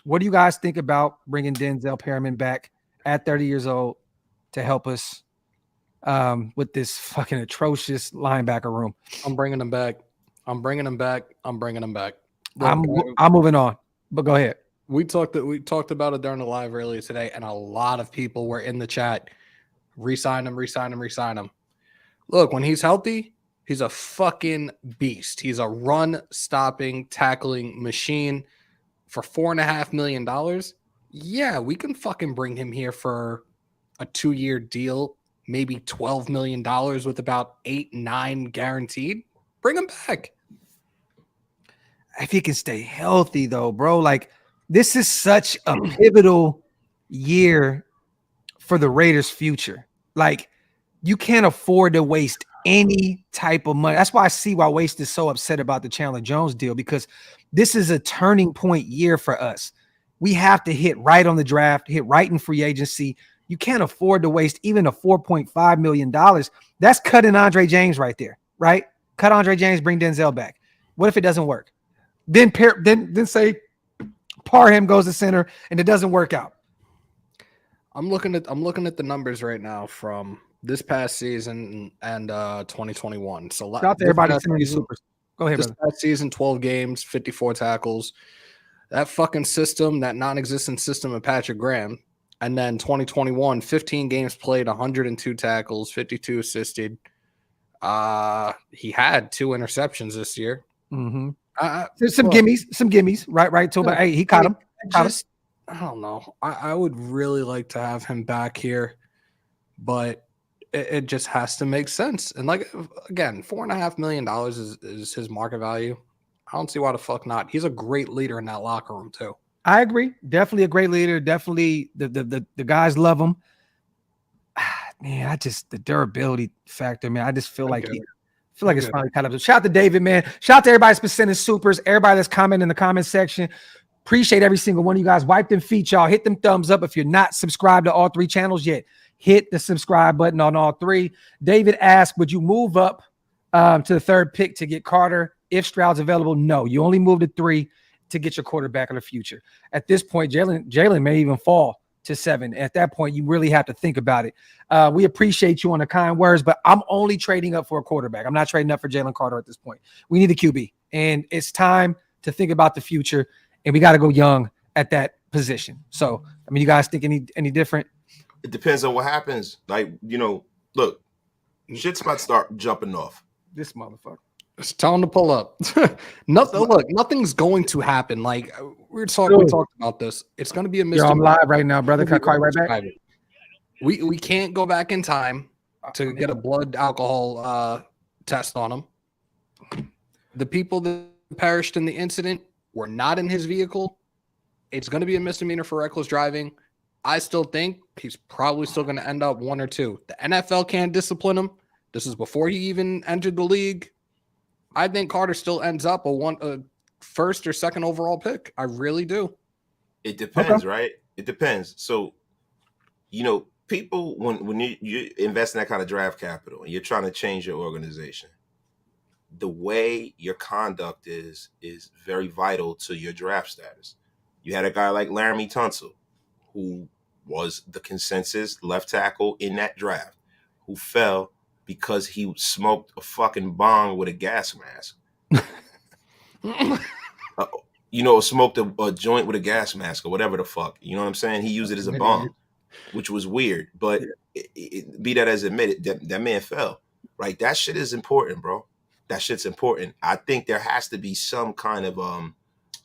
What do you guys think about bringing Denzel Perryman back at 30 years old to help us with this fucking atrocious linebacker room? I'm bringing him back. I'm bringing him back. Look, I'm moving on, but go ahead. We talked about it during the live earlier today, and a lot of people were in the chat. Resign him. Look, when he's healthy, he's a fucking beast. He's a run-stopping, tackling machine. For $4.5 million, yeah, we can fucking bring him here for a 2-year deal, maybe $12 million with about 8-9 guaranteed. Bring him back. If he can stay healthy, though, bro, like this is such a pivotal year for the Raiders' future. Like, you can't afford to waste any type of money. That's why I see why Waste is so upset about the Chandler Jones deal, because this is a turning point year for us. We have to hit right on the draft, hit right in free agency. You can't afford to waste even a $4.5 million. That's cutting Andre James right there, right? Cut Andre James, bring Denzel back. What if it doesn't work? Then say Parham goes to center and it doesn't work out. I'm looking at the numbers right now from this past season and 2021. So shout out to everybody sending these supers. Go ahead, this brother. past season, 12 games, 54 tackles. That fucking system, that non-existent system of Patrick Graham. And then 2021, 15 games played, 102 tackles, 52 assisted. He had 2 interceptions this year. Mm-hmm. There's some gimmies, right. So, but hey, he caught him. I don't know. I would really like to have him back here, but it just has to make sense. And like, again, $4.5 million is his market value. I don't see why the fuck not. He's a great leader in that locker room too. I agree. Definitely a great leader. Definitely the guys love him. Man, the durability factor, man. I just feel like it's finally kind of. Shout out to David, man. Shout out to everybody that's been sending supers. Everybody that's commenting in the comment section. Appreciate every single one of you guys. Wipe them feet, y'all. Hit them thumbs up. If you're not subscribed to all 3 channels yet, hit the subscribe button on all 3. David asked, would you move up to the 3rd pick to get Carter if Stroud's available? No, you only move to 3 to get your quarterback of the future. At this point, Jalen may even fall to 7. At that point, you really have to think about it. We appreciate you on the kind words, but I'm only trading up for a quarterback. I'm not trading up for Jalen Carter at this point. We need a QB, and it's time to think about the future, and we got to go young at that position. So, I mean, you guys think any different? It depends on what happens. Like, look, shit's about to start jumping off. This motherfucker. Just tell him to pull up. Nothing's going to happen. Like we talked about this. It's going to be a mystery. Yo, I'm live right now, brother. Can I call you right back? We can't go back in time to get a blood alcohol test on him. The people that perished in the incident were not in his vehicle. It's going to be a misdemeanor for reckless driving. I still think he's probably still going to end up 1 or 2. The NFL can't discipline him. This is before he even entered the league. I think Carter still ends up a 1st or 2nd overall pick. I really do. It depends, right? It depends. So, people, when you invest in that kind of draft capital and you're trying to change your organization, the way your conduct is very vital to your draft status. You had a guy like Laramie Tunsil, who was the consensus left tackle in that draft, who fell because he smoked a fucking bong with a gas mask. Smoked a joint with a gas mask or whatever the fuck. You know what I'm saying? He used it as a bong, which was weird. But be that as admitted, that man fell. Right? That shit is important, bro. That shit's important. I think there has to be some kind of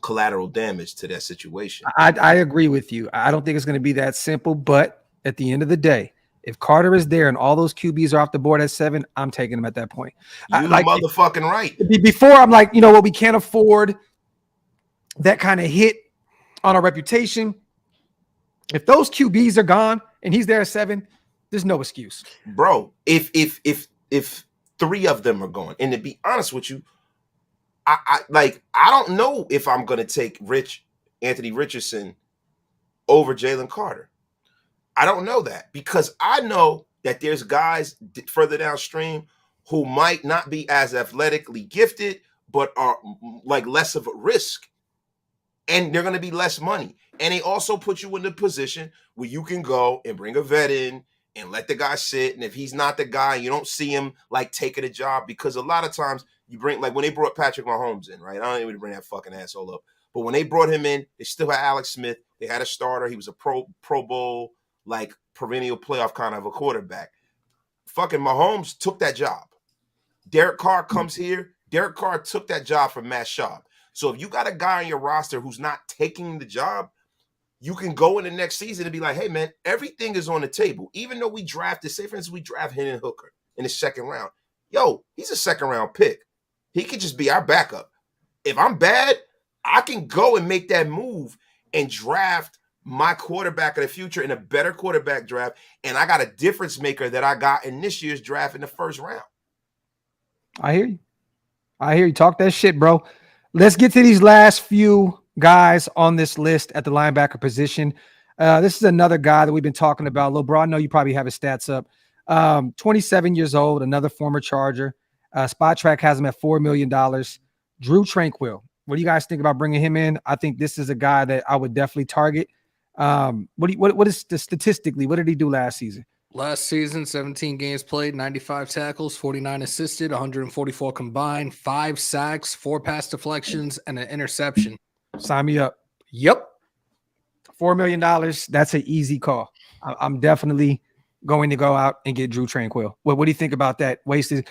collateral damage to that situation. I agree with you. I don't think it's going to be that simple. But at the end of the day, if Carter is there and all those QBs are off the board at 7, I'm taking him at that point. You're motherfucking right. Before, I'm like, you know what? We can't afford that kind of hit on our reputation. If those QBs are gone and he's there at 7, there's no excuse. Bro, if 3 of them are gone, and to be honest with you, I don't know if I'm gonna take Anthony Richardson over Jalen Carter. I don't know that because I know that there's guys further downstream who might not be as athletically gifted, but are like less of a risk. And they're going to be less money. And they also put you in the position where you can go and bring a vet in and let the guy sit. And if he's not the guy, you don't see him like taking a job, because a lot of times you bring, like when they brought Patrick Mahomes in, right? I don't even bring that fucking asshole up. But when they brought him in, they still had Alex Smith. They had a starter. He was a pro Bowl, like perennial playoff kind of a quarterback. Fucking Mahomes took that job. Derek Carr comes here. Derek Carr took that job from Matt Schaub. So if you got a guy on your roster who's not taking the job, you can go in the next season and be like, hey, man, everything is on the table. Even though we drafted, say, for instance, we draft Hendon Hooker in the second round. Yo, he's a second-round pick. He could just be our backup. If I'm bad, I can go and make that move and draft my quarterback of the future in a better quarterback draft, and I got a difference maker that I got in this year's draft in the first round. I hear you. Talk that shit, bro. Let's get to these last few guys on this list at the linebacker position. This is another guy that we've been talking about. Lil bro, I know you probably have his stats up. 27 years old, another former Charger. Spot Track has him at $4 million. Drew Tranquil. What do you guys think about bringing him in? I think this is a guy that I would definitely target. What is statistically, what did he do last season? Last season, 17 games played, 95 tackles, 49 assisted, 144 combined, 5 sacks, 4 pass deflections, and an interception. Sign me up. Yep. $4 million. That's an easy call. I'm definitely going to go out and get Drew Tranquil. What do you think about that? Wasted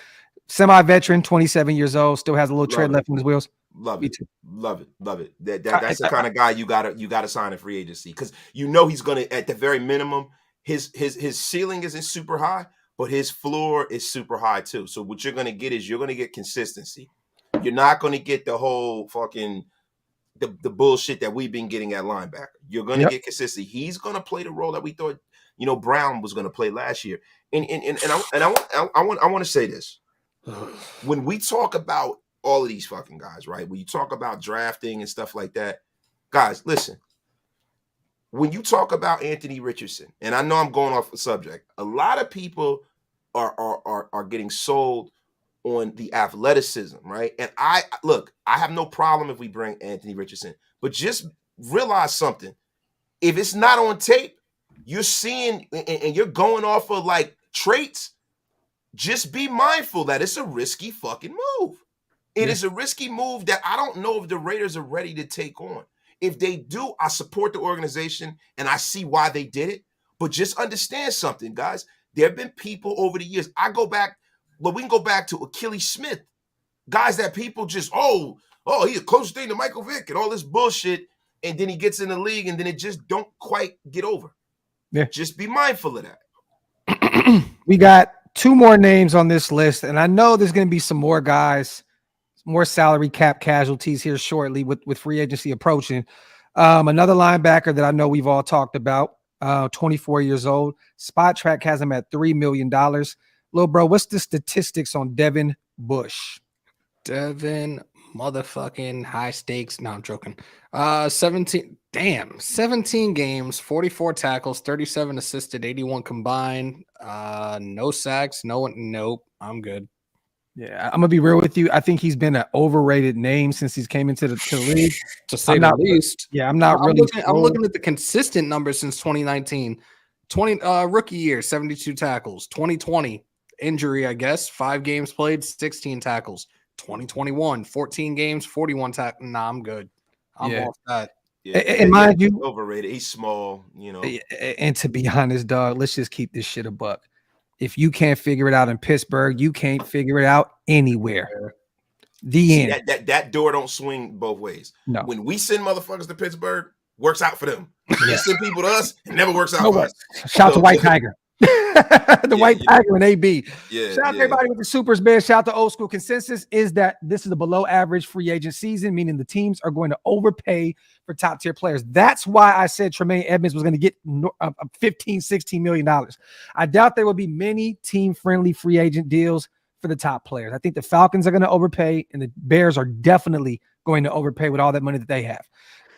semi-veteran, 27 years old, still has a little tread left in his wheels. Love it. Love it. That's the kind of guy you gotta sign in free agency, because you know he's gonna, at the very minimum, his ceiling isn't super high, but his floor is super high too. So what you're gonna get is you're gonna get consistency. You're not gonna get the whole fucking the bullshit that we've been getting at linebacker. You're gonna get consistency. He's gonna play the role that we thought Brown was gonna play last year. And I want to say this. When we talk about all of these fucking guys, right? When you talk about drafting and stuff like that, guys, listen. When you talk about Anthony Richardson, and I know I'm going off the subject, a lot of people are getting sold on the athleticism, right? And I have no problem if we bring Anthony Richardson, but just realize something. If it's not on tape, you're seeing and you're going off of like traits, just be mindful that it's a risky fucking move. It is a risky move that I don't know if the Raiders are ready to take on. If they do, I support the organization and I see why they did it. But just understand something, guys. There have been people over the years. We can go back to Achilles Smith. Guys that people just, he's the closest thing to Michael Vick and all this bullshit. And then he gets in the league and then it just don't quite get over. Yeah. Just be mindful of that. We got 2 more names on this list. And I know there's going to be some more guys, more salary cap casualties here shortly with free agency approaching. Another linebacker that I know we've all talked about, 24 years old. Spot Track has him at $3 million. Lil bro, what's the statistics on Devin Bush? Devin motherfucking high stakes. No, I'm joking. 17 games, 44 tackles, 37 assisted, 81 combined. No sacks. Nope. I'm good. Yeah, I'm gonna be real with you. I think he's been an overrated name since he's came into the league. To say the least. Yeah, I'm not really. I'm looking at the consistent numbers since 2019. Rookie year, 72 tackles. 2020 injury, I guess. 5 games played, 16 tackles. 2021, 14 games, 41 tackles. Nah, I'm good. I'm off that. Yeah, and mind you, overrated. He's small, And to be honest, dog, let's just keep this shit a buck. If you can't figure it out in Pittsburgh, you can't figure it out anywhere. The end. That door don't swing both ways. No. When we send motherfuckers to Pittsburgh, works out for them. They send people to us, it never works out for us. Shout to White Tiger. White Tiger and AB. Shout out to everybody with the Supers, man. Shout out to Old School. Consensus is that this is a below average free agent season, meaning the teams are going to overpay for top tier players. That's why I said Tremaine Edmonds was going to get $15, $16 million. I doubt there will be many team friendly free agent deals for the top players. I think the Falcons are going to overpay, and the Bears are definitely going to overpay with all that money that they have.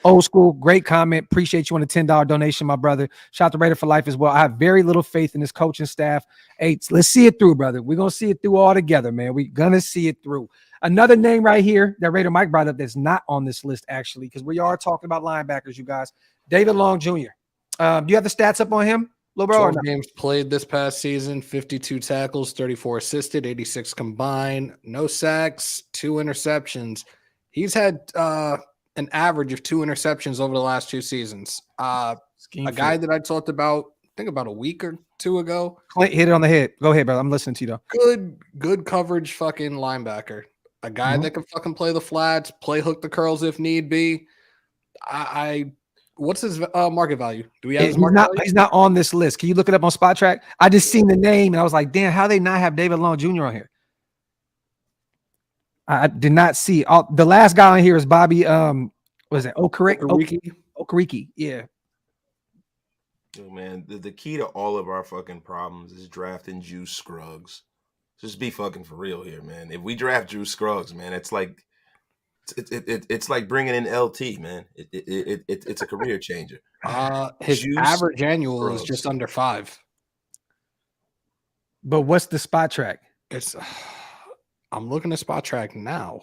Old school, great comment. Appreciate you on the $10 donation, my brother. Shout out to Raider for Life as well. I have very little faith in this coaching staff. Hey, let's see it through, brother. We're going to see it through all together, man. We're going to see it through. Another name right here that Raider Mike brought up that's not on this list, actually, because we are talking about linebackers, you guys. David Long Jr. Do you have the stats up on him, little bro? 12 games played this past season, 52 tackles, 34 assisted, 86 combined, no sacks, 2 interceptions. He's had an average of 2 interceptions over the last 2 seasons. A guy that I talked about, I think about a week or 2 ago. Clint hit it on the head. Go ahead, brother. I'm listening to you, though. Good coverage fucking linebacker. A guy that can fucking play the flats, play hook the curls if need be. What's his market value? Do we have his market value? He's not on this list. Can you look it up on Spot Track? I just seen the name and I was like, damn, how they not have David Long Jr. on here? I did not see. The last guy on here is Bobby. Was it Okereke? Yeah. Yo, man, the key to all of our fucking problems is drafting Juice Scruggs. Just be fucking for real here, man. If we draft Juice Scruggs, man, it's like bringing in LT, man. It's a career changer. His Juice average annual Scruggs is just under 5. But what's the Spot Track? I'm looking at Spot Track now.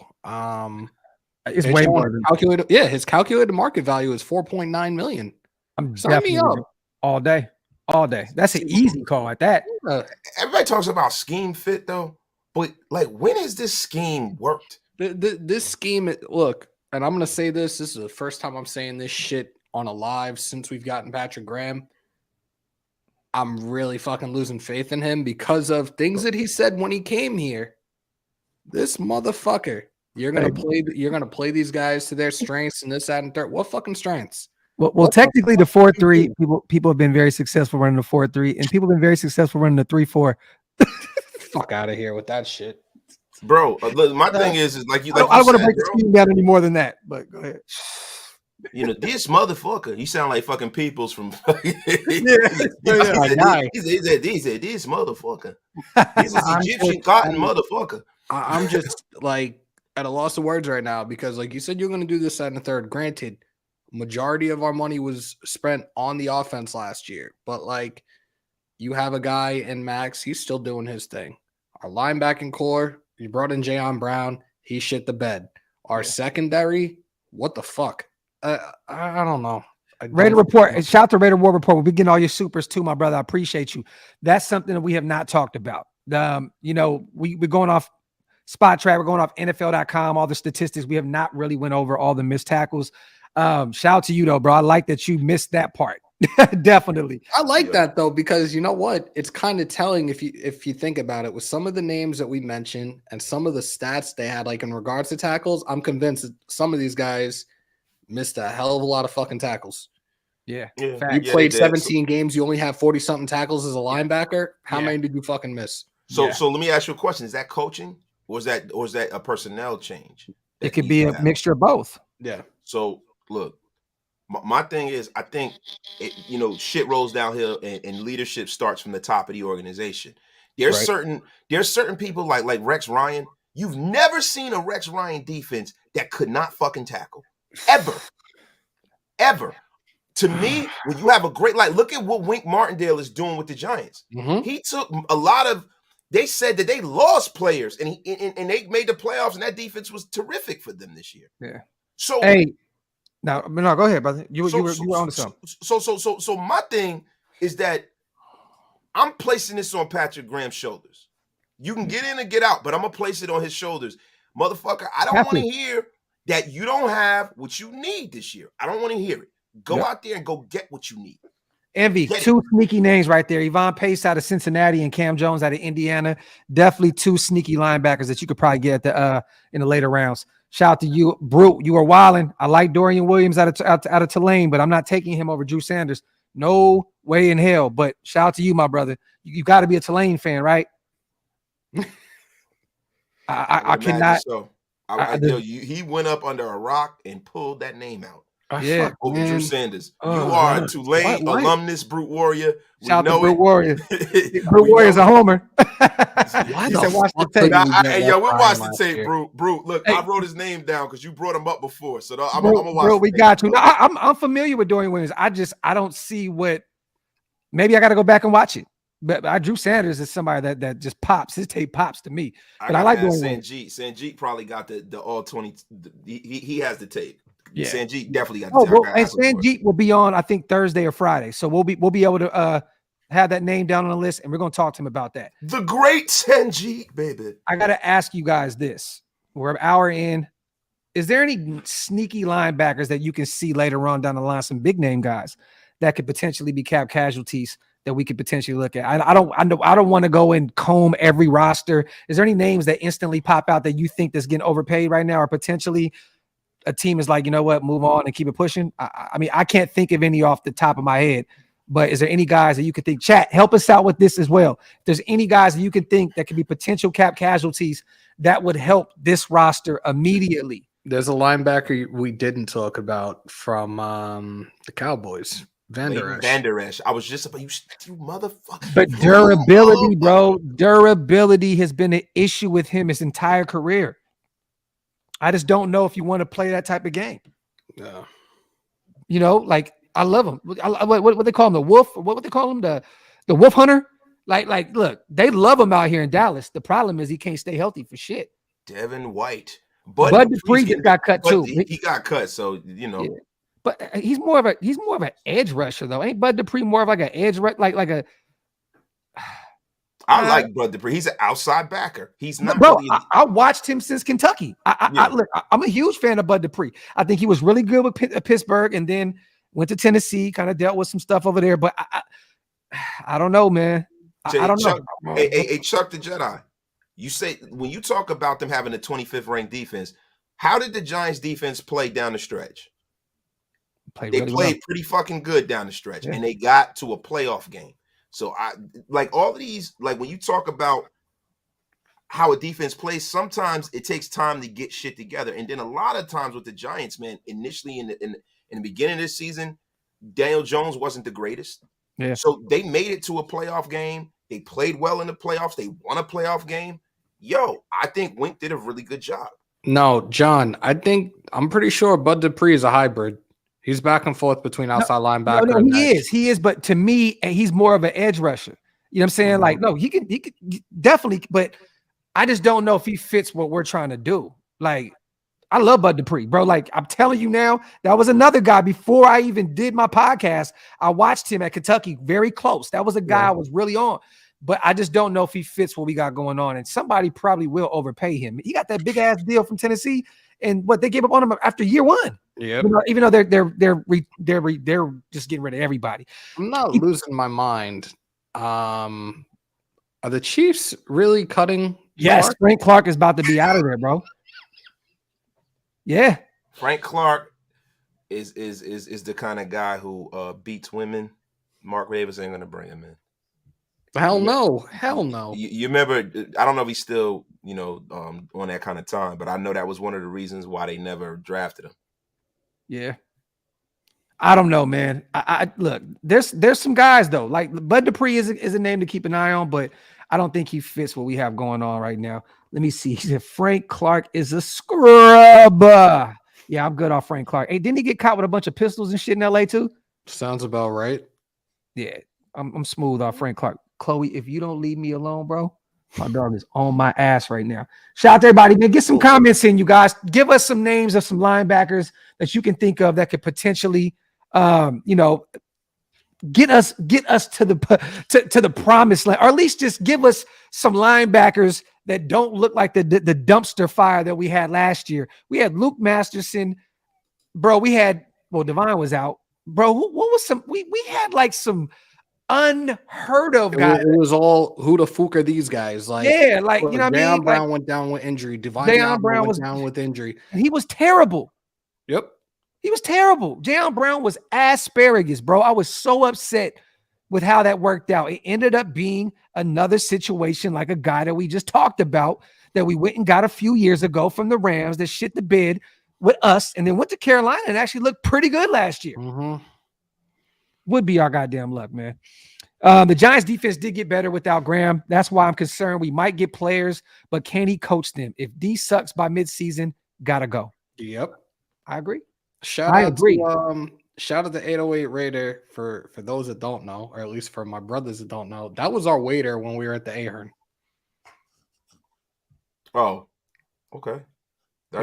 It's way more than calculated. Yeah, his calculated market value is $4.9 million. I'm Sign me up all day. That's an easy call at that. Everybody talks about scheme fit though, but like, when has this scheme worked? This scheme, look, and I'm gonna say this is the first time I'm saying this shit on a live since we've gotten Patrick Graham. I'm really fucking losing faith in him because of things that he said when he came here. This motherfucker, you're gonna play these guys to their strengths and this, that, and third. What fucking strengths? Well, technically the 4-3 people have been very successful running the 4-3, and people have been very successful running the 3-4. Fuck out of here with that shit, bro. Look, my thing is like you. Like I don't want to break the scheme down any more than that. But go ahead. You know, this motherfucker. You sound like fucking Peoples from. He said, this motherfucker. He's an Egyptian cotton motherfucker. I'm just like at a loss of words right now because, like you said, you're going to do this, that, and the third. Granted, majority of our money was spent on the offense last year, but like you have a guy in Max, he's still doing his thing. Our linebacking core, you brought in Jayon Brown, he shit the bed. Our secondary, what the fuck? I don't know. Raider Report. Shout out to Raider War Report. We'll be getting all your supers too, my brother. I appreciate you. That's something that we have not talked about. You know, we're going off Spot Track. We're going off NFL.com, all the statistics. We have not really went over all the missed tackles. Shout out to you though, bro. I like that you missed that part. Definitely. I like that though, because you know what? It's kind of telling if you think about it with some of the names that we mentioned and some of the stats they had, like in regards to tackles. I'm convinced that some of these guys missed a hell of a lot of fucking tackles. Yeah. You played 17 games. You only have 40 something tackles as a linebacker. How many did you fucking miss? So let me ask you a question. Is that coaching or is that a personnel change? It could be a mixture of both. Yeah. So look, my thing is, I think shit rolls downhill and leadership starts from the top of the organization. There's certain people like Rex Ryan. You've never seen a Rex Ryan defense that could not fucking tackle. Ever. To me, when you have a great, like, look at what Wink Martindale is doing with the Giants. Mm-hmm. He took a lot of, they said that they lost players and they made the playoffs and that defense was terrific for them this year. Yeah. So, no, go ahead, brother. You were on to something. So my thing is that I'm placing this on Patrick Graham's shoulders. You can get in and get out, but I'm going to place it on his shoulders. Motherfucker, I don't want to hear that you don't have what you need this year. I don't want to hear it. Go out there and go get what you need. Envy, two sneaky names right there. Yvonne Pace out of Cincinnati and Cam Jones out of Indiana. Definitely two sneaky linebackers that you could probably get at in the later rounds. Shout out to you, Brute. You are wilding. I like Dorian Williams out of Tulane, but I'm not taking him over Drew Sanders. No way in hell. But shout out to you, my brother. You got to be a Tulane fan, right? I cannot. So he went up under a rock and pulled that name out. Yeah. Fuck, over man. Drew Sanders. Oh, you are man. a Tulane Why? alumnus, Brute Warrior. We Shout out to know Brute Warrior. it. Brute We Warrior's know a homer. Why He the said, watch the fuck did tape. we get Hey, Rex yo, we'll Ryan watch the last tape, year? Brute. Look, Hey. I wrote his name down because you brought him up before. So I'm Bro, gonna watch. we got you. No, I'm familiar with Dorian Williams. I don't see what. Maybe I got to go back and watch it. But Drew Sanders is somebody that just pops. His tape pops to me. But I like Dorian Williams. Sanjit probably got the all 20. He has the tape. Yeah. Sanjit definitely got the Oh, tape. well, and Sanjit will be on, I think, Thursday or Friday. So we'll be able to have that name down on the list, and we're going to talk to him about that. The great Sanjit, baby. I got to ask you guys this. We're an hour in. Is there any sneaky linebackers that you can see later on down the line, some big name guys that could potentially be cap casualties that we could potentially look at? I don't want to go and comb every roster. Is there any names that instantly pop out that you think that's getting overpaid right now, or potentially a team is like, you know what, move on and keep it pushing? I mean, I can't think of any off the top of my head, but is there any guys that you could think? Chat, help us out with this as well. If there's any guys that you can think that could be potential cap casualties that would help this roster immediately. There's a linebacker we didn't talk about from the Cowboys. Vander Esch. I was just about you motherfucker. But durability, bro. Durability has been an issue with him his entire career. I just don't know if you want to play that type of game. Yeah. You know, like I love him. What they call him, the wolf? What would they call him? The wolf hunter? Like, look, they love him out here in Dallas. The problem is he can't stay healthy for shit. Devin White. Bud Dupree just got cut too. He got cut, so you know. Yeah. But he's more of an edge rusher though. Ain't Bud Dupree more of like an edge like a? I like Bud Dupree. He's an outside backer. He's not. Bro, really I watched him since Kentucky. I'm a huge fan of Bud Dupree. I think he was really good with Pittsburgh, and then went to Tennessee. Kind of dealt with some stuff over there, but I don't know, man. I don't know. Hey, Chuck the Jedi. You say when you talk about them having a 25th ranked defense, how did the Giants defense play down the stretch? They played pretty fucking good down the stretch, and they got to a playoff game. So I like all of these, like when you talk about how a defense plays, sometimes it takes time to get shit together. And then a lot of times with the Giants, man, initially in the beginning of this season, Daniel Jones wasn't the greatest. Yeah. So they made it to a playoff game. They played well in the playoffs. They won a playoff game. Yo, I think Wink did a really good job. No, John, I'm pretty sure Bud Dupree is a hybrid. He's back and forth between outside linebacker. No, he is. But to me, he's more of an edge rusher. You know what I'm saying? Like, no, he could definitely, but I just don't know if he fits what we're trying to do. Like, I love Bud Dupree, bro. Like, I'm telling you now, that was another guy before I even did my podcast. I watched him at Kentucky very close. That was a guy I was really on. But I just don't know if he fits what we got going on. And somebody probably will overpay him. He got that big ass deal from Tennessee, and what they gave up on him after year one. Yeah, even though they're just getting rid of everybody. I'm not losing my mind. Are the Chiefs really cutting? Yes, Frank Clark is about to be out of there, bro. Yeah, Frank Clark is the kind of guy who beats women. Mark Davis ain't gonna bring him in. Hell no. You remember? I don't know if he's still on that kind of time, but I know that was one of the reasons why they never drafted him. Yeah, I don't know, man. I look. There's some guys though. Like Bud Dupree is a name to keep an eye on, but I don't think he fits what we have going on right now. Let me see. He said Frank Clark is a scrub. Yeah, I'm good off Frank Clark. Hey, didn't he get caught with a bunch of pistols and shit in LA too? Sounds about right. Yeah, I'm smooth off Frank Clark. Chloe, if you don't leave me alone, bro, my dog is on my ass right now. Shout out to everybody, man. Get some comments in, you guys. Give us some names of some linebackers that you can think of that could potentially, get us to the promised land, or at least just give us some linebackers that don't look like the dumpster fire that we had last year. We had Luke Masterson, bro. Devine was out, bro. What was some? We had like some unheard of guys. It was all who the fuck are these guys? Like, yeah, like you know what I mean. Deion Brown went down with injury. Deion Brown went down with injury. He was terrible. Yep, he was terrible. Deion Brown was asparagus, bro. I was so upset with how that worked out. It ended up being another situation like a guy that we just talked about that we went and got a few years ago from the Rams that shit the bed. with us and then went to Carolina and actually looked pretty good last year. Mm-hmm. Would be our goddamn luck, man. The Giants defense did get better without Graham. That's why I'm concerned. We might get players, but can he coach them? If D sucks by midseason, gotta go. Yep. I agree. Shout out to 808 Raider for those that don't know, or at least for my brothers that don't know. That was our waiter when we were at the Ahern. Oh, okay.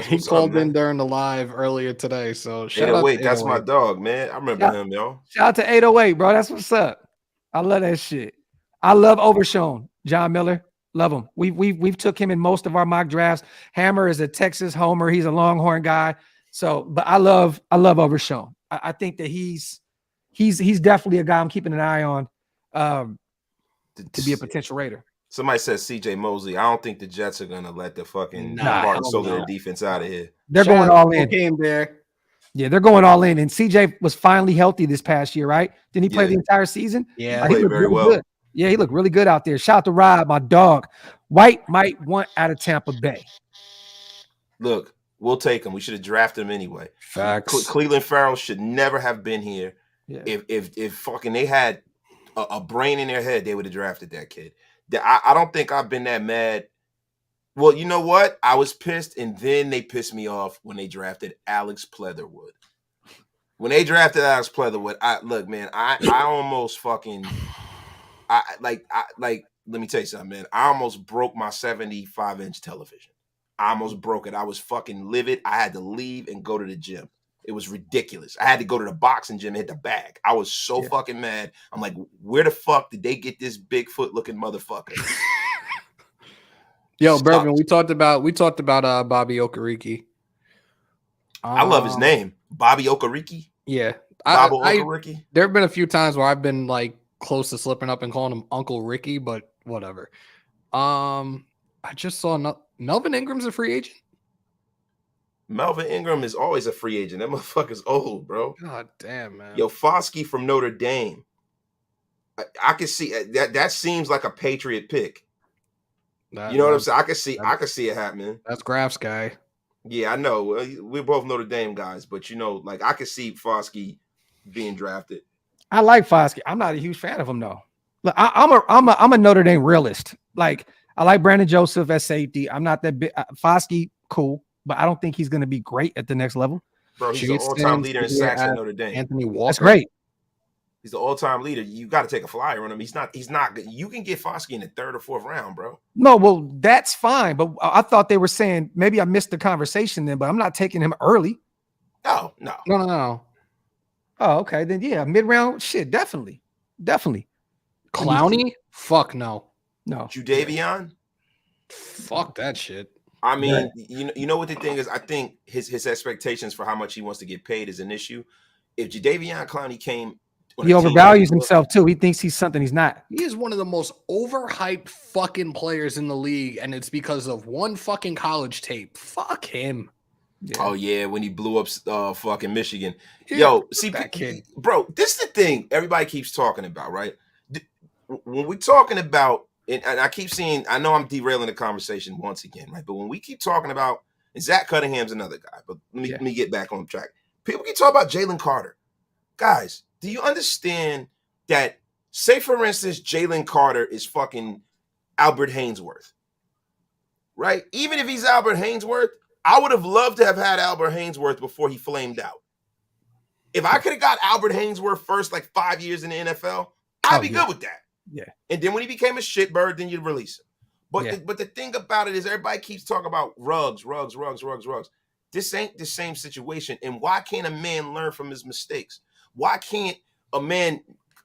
He called in during the live earlier today. So shout out to that's my dog, man. I remember him, yo. Shout out to 808, bro. That's what's up. I love that shit. I love Overshown, John Miller. Love him. We've took him in most of our mock drafts. Hammer is a Texas homer. He's a Longhorn guy. So, but I love Overshown. I think that he's definitely a guy I'm keeping an eye on to be a potential Raider. Somebody says CJ Mosley. I don't think the Jets are gonna let the fucking heart and soul of their defense out of here. They're going all in. Game there. Yeah, they're going all in. And CJ was finally healthy this past year, right? Didn't he play the entire season? Yeah, he played looked very really well. Good. Yeah, he looked really good out there. Shout out to Rob, my dog. White might want out of Tampa Bay. Look, we'll take him. We should have drafted him anyway. Facts. Cleveland Farrell should never have been here. Yeah. If fucking they had a brain in their head, they would have drafted that kid. I don't think I've been that mad. Well, you know what? I was pissed, and then they pissed me off when they drafted Alex Pleatherwood. When they drafted Alex Pleatherwood, I almost fucking let me tell you something, man. I almost broke my 75-inch television. I almost broke it. I was fucking livid. I had to leave and go to the gym. It was ridiculous. I had to go to the boxing gym and hit the bag. I was so fucking mad. I'm like, where the fuck did they get this Bigfoot looking motherfucker? Yo, Bourbon, we talked about Bobby Okereke. I love his name, Bobby Okereke. Yeah, Okereke. There have been a few times where I've been like close to slipping up and calling him Uncle Ricky, but whatever. I just saw Melvin Ingram's a free agent. Melvin Ingram is always a free agent. That motherfucker's old, bro. God damn, man. Yo, Foskey from Notre Dame. I can see that seems like a Patriot pick. You know what I'm saying? I can see it happening. That's Graph's guy. Yeah, I know. We're both Notre Dame guys, but like I can see Foskey being drafted. I like Foskey. I'm not a huge fan of him though. Look, I'm a Notre Dame realist. Like I like Brandon Joseph at safety. I'm not that big. Foskey, cool, but I don't think he's going to be great at the next level. Bro, he's the all-time leader in sacks at Notre Dame. Anthony Walker. That's great. He's the all-time leader. You got to take a flyer on him. He's not good. You can get Foskey in the 3rd or 4th round, bro. No, well, that's fine. But I thought they were saying maybe I missed the conversation then, but I'm not taking him early. No. Oh, okay. Then yeah, mid-round shit, definitely. Clowney? Fuck no. Judavion? Fuck that shit. I mean, you know what the thing is? I think his expectations for how much he wants to get paid is an issue. If Jadeveon Clowney came, he overvalues himself too. He thinks he's something he's not. He is one of the most overhyped fucking players in the league, and it's because of one fucking college tape. Fuck him. Yeah. Oh yeah, when he blew up fucking Michigan. Yeah, Yo, see that kid. Bro, this is the thing everybody keeps talking about, right? When we're talking about, and I keep seeing, I know I'm derailing the conversation once again, right? But when we keep talking about, and Zach Cunningham's another guy, but let me get back on track. People keep talking about Jalen Carter. Guys, do you understand that, say for instance, Jalen Carter is fucking Albert Haynesworth, right? Even if he's Albert Haynesworth, I would have loved to have had Albert Haynesworth before he flamed out. If I could have got Albert Haynesworth first, like 5 years in the NFL, I'd be good with that. Yeah. And then when he became a shitbird, then you'd release him. But the thing about it is everybody keeps talking about rugs. This ain't the same situation. And why can't a man learn from his mistakes? Why can't a man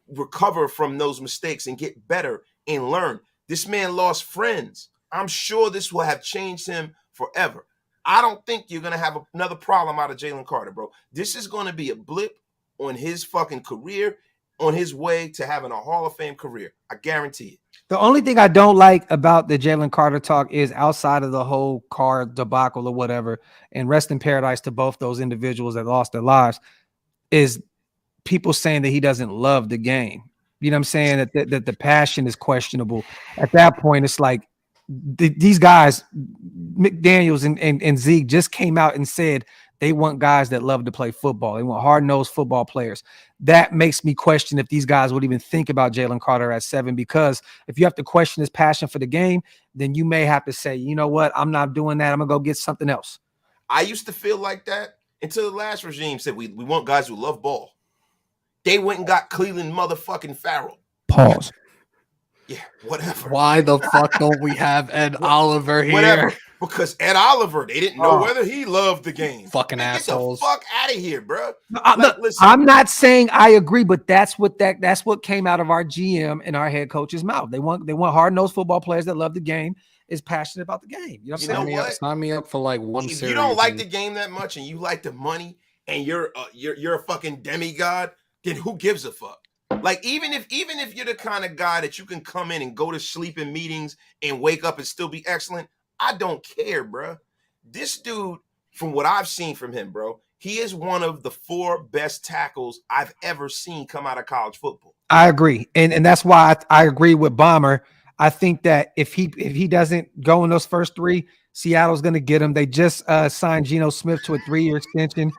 recover from those mistakes and get better and learn? This man lost friends. I'm sure this will have changed him forever. I don't think you're going to have another problem out of Jalen Carter, bro. This is going to be a blip on his fucking career, on his way to having a Hall of Fame career. I guarantee it. The only thing I don't like about the Jalen Carter talk is outside of the whole car debacle or whatever, and rest in paradise to both those individuals that lost their lives, is people saying that he doesn't love the game. You know what I'm saying? That the passion is questionable. At that point, it's like these guys, McDaniels and Zeke, just came out and said They want guys that love to play football. They want hard-nosed football players. That makes me question if these guys would even think about Jalen Carter at 7, because if you have to question his passion for the game, then you may have to say, you know what, I'm not doing that. I'm going to go get something else. I used to feel like that until the last regime said we want guys who love ball. They went and got Cleveland motherfucking Farrell. Pause. Yeah, whatever. Why the fuck don't we have Ed Oliver here? Whatever. Because Ed Oliver, they didn't know whether he loved the game. Fucking Man, assholes. Get the fuck out of here, bro. Listen, I'm not saying I agree, but that's what came out of our GM and our head coach's mouth. They want hard-nosed football players that love the game, is passionate about the game. You know what I'm saying? Sign me up for like one if series. you don't like the game that much and you like the money and you're a fucking demigod, then who gives a fuck? Like, even if you're the kind of guy that you can come in and go to sleep in meetings and wake up and still be excellent, I don't care, bro. This dude, from what I've seen from him, bro, he is one of the 4 best tackles I've ever seen come out of college football. I agree. And that's why I agree with Bomber. I think that if he doesn't go in those first 3, Seattle's going to get him. They just signed Geno Smith to a 3-year extension.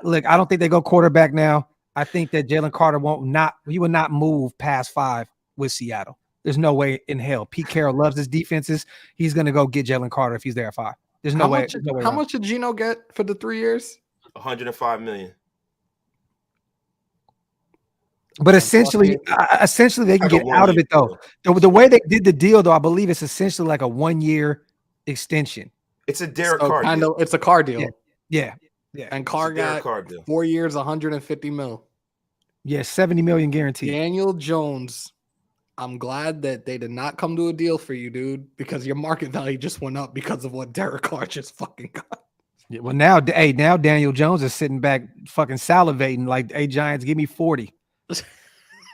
Look, I don't think they go quarterback now. I think that Jalen Carter will not move past 5 with Seattle. There's no way in hell. Pete Carroll loves his defenses. He's going to go get Jalen Carter if he's there at 5. There's no way. How much did Geno get for the 3 years? $105 million. But essentially they can get out of it though. The way they did the deal though, I believe it's essentially like a 1-year extension. It's a Derek Carr deal. It's a Carr deal. Yeah. And Carr got 4 years, $150 million. Yeah, $70 million guaranteed. Daniel Jones, I'm glad that they did not come to a deal for you, dude, because your market value just went up because of what Derek Carr just fucking got. Yeah, well, now Daniel Jones is sitting back fucking salivating like, hey, Giants, give me 40.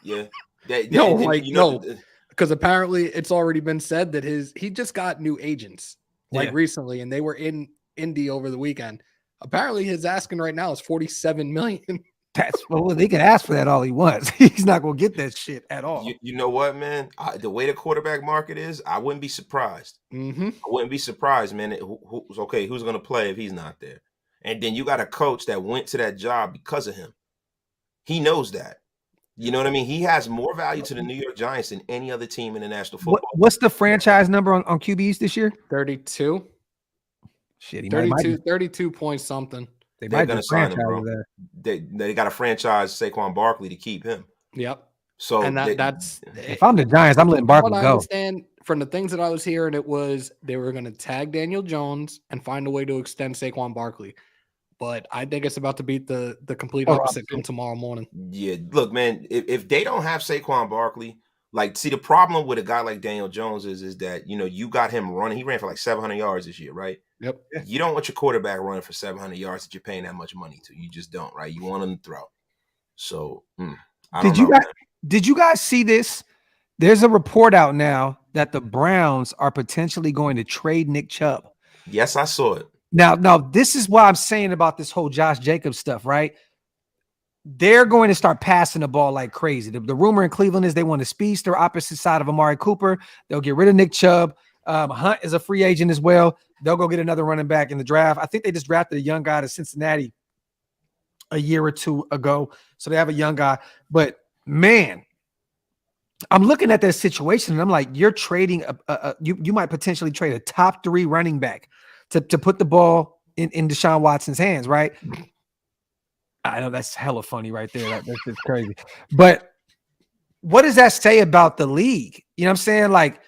Yeah. Because apparently it's already been said that he just got new agents recently, and they were in Indy over the weekend. Apparently his asking right now is $47 million. They can ask for that all he wants. He's not gonna get that shit at all. You know what, man? The way the quarterback market is, I wouldn't be surprised. Mm-hmm. I wouldn't be surprised, man. Who's gonna play if he's not there? And then you got a coach that went to that job because of him. He knows that. You know what I mean? He has more value to the New York Giants than any other team in the National Football. What's the franchise number on QBs this year? 32. Shit, 32 point something. They're gonna sign him, bro. They got to franchise Saquon Barkley to keep him. Yep. So that's if I'm the Giants, I'm letting Barkley go. I understand from the things that I was hearing, it was they were going to tag Daniel Jones and find a way to extend Saquon Barkley. But I think it's about to beat the complete opposite come tomorrow morning. Yeah, look, man, if they don't have Saquon Barkley, the problem with a guy like Daniel Jones is that, you got him running. He ran for like 700 yards this year, right? Yep. You don't want your quarterback running for 700 yards that you're paying that much money to. You just don't, right? You want him to throw. So, did you guys see this? There's a report out now that the Browns are potentially going to trade Nick Chubb. Yes, I saw it. Now, this is what I'm saying about this whole Josh Jacobs stuff, right? They're going to start passing the ball like crazy. The rumor in Cleveland is they want a speedster opposite side of Amari Cooper. They'll get rid of Nick Chubb. Hunt is a free agent as well. They'll go get another running back in the draft. I think they just drafted a young guy to Cincinnati a year or 2 ago. So they have a young guy. But, man, I'm looking at that situation, and I'm like, you're trading you might potentially trade a top 3 running back to put the ball in Deshaun Watson's hands, right? I know that's hella funny right there. That's just crazy. But what does that say about the league? You know what I'm saying? Like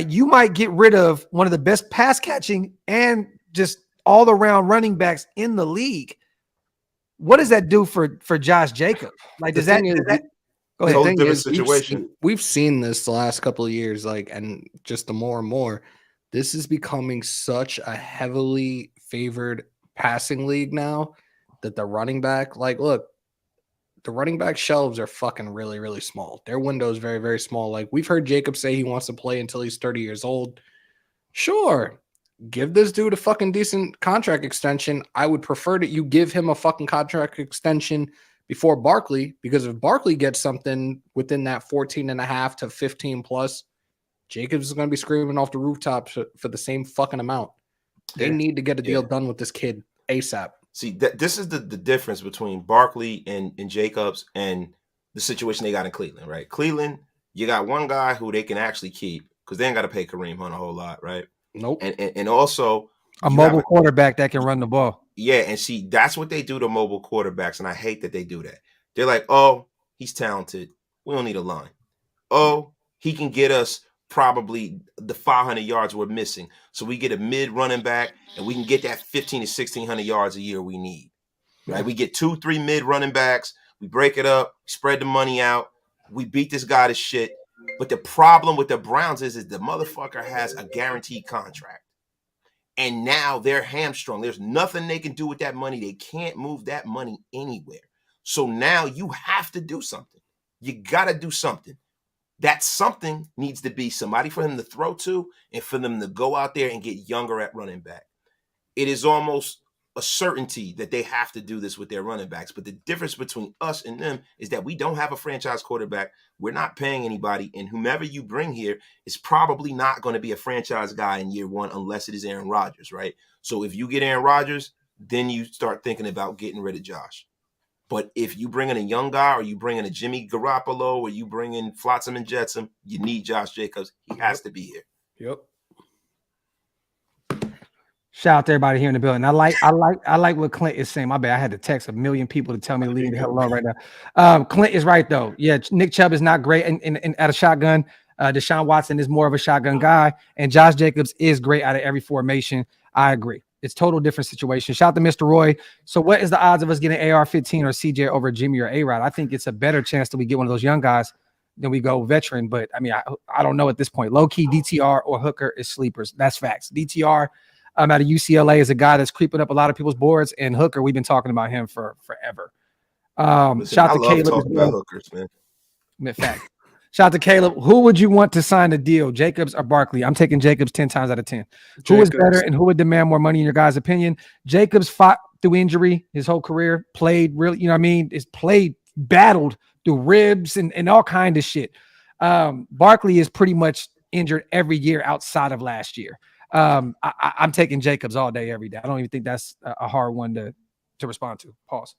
you might get rid of one of the best pass catching and just all around running backs in the league. What does that do for Josh Jacobs? Like, does that go ahead? Totally different situation. We've seen this the last couple of years, and just the more and more, this is becoming such a heavily favored passing league now that the running back, look, the running back shelves are fucking really, really small. Their window is very, very small. Like, we've heard Jacob say he wants to play until he's 30 years old. Sure, give this dude a fucking decent contract extension. I would prefer that you give him a fucking contract extension before Barkley, because if Barkley gets something within that 14.5 to 15 plus, Jacobs is going to be screaming off the rooftops for the same fucking amount. They need to get a deal done with this kid ASAP. See, this is the difference between Barkley and Jacobs and the situation they got in Cleveland, right? Cleveland, you got one guy who they can actually keep because they ain't got to pay Kareem Hunt a whole lot, right? Nope. And also a mobile quarterback that can run the ball. Yeah, and see, that's what they do to mobile quarterbacks, and I hate that they do that. They're like, oh, he's talented. We don't need a line. Oh, he can get us probably the 500 yards we're missing. So we get a mid running back, and we can get that 15 to 1,600 yards a year we need. Right? We get 2-3 mid running backs. We break it up, spread the money out. We beat this guy to shit. But the problem with the Browns is the motherfucker has a guaranteed contract. And now they're hamstrung. There's nothing they can do with that money. They can't move that money anywhere. So now you have to do something. You got to do something. That something needs to be somebody for him to throw to and for them to go out there and get younger at running back. It is almost a certainty that they have to do this with their running backs. But the difference between us and them is that we don't have a franchise quarterback. We're not paying anybody. And whomever you bring here is probably not going to be a franchise guy in year one unless it is Aaron Rodgers, right? So if you get Aaron Rodgers, then you start thinking about getting rid of Josh. But if you bring in a young guy or you bring in a Jimmy Garoppolo or you bring in Flotsam and Jetsam, you need Josh Jacobs. He has to be here. Yep. Shout out to everybody here in the building. I like what Clint is saying. My bad. I had to text a million people to tell me to leave the hell alone right now. Clint is right though. Yeah, Nick Chubb is not great in at a shotgun. Deshaun Watson is more of a shotgun guy, and Josh Jacobs is great out of every formation. I agree. It's total different situation. Shout out to Mr. Roy. So what is the odds of us getting AR-15 or CJ over Jimmy or A-Rod? I think it's a better chance that we get one of those young guys than we go veteran. But I mean, I don't know at this point. Low-key DTR or Hooker is sleepers. That's facts. DTR out of UCLA is a guy that's creeping up a lot of people's boards, and Hooker, we've been talking about him for forever. Listen, shout I out to love Caleb. talking about hookers, man. Fact. Shout out to Caleb. Who would you want to sign a deal, Jacobs or Barkley? I'm taking Jacobs 10 times out of 10. Jacobs. Who is better and who would demand more money in your guys' opinion? Jacobs fought through injury his whole career, played really, you know what I mean? Is played, battled through ribs and all kind of shit. Barkley is pretty much injured every year outside of last year. I'm taking Jacobs all day, every day. I don't even think that's a hard one to respond to. Pause.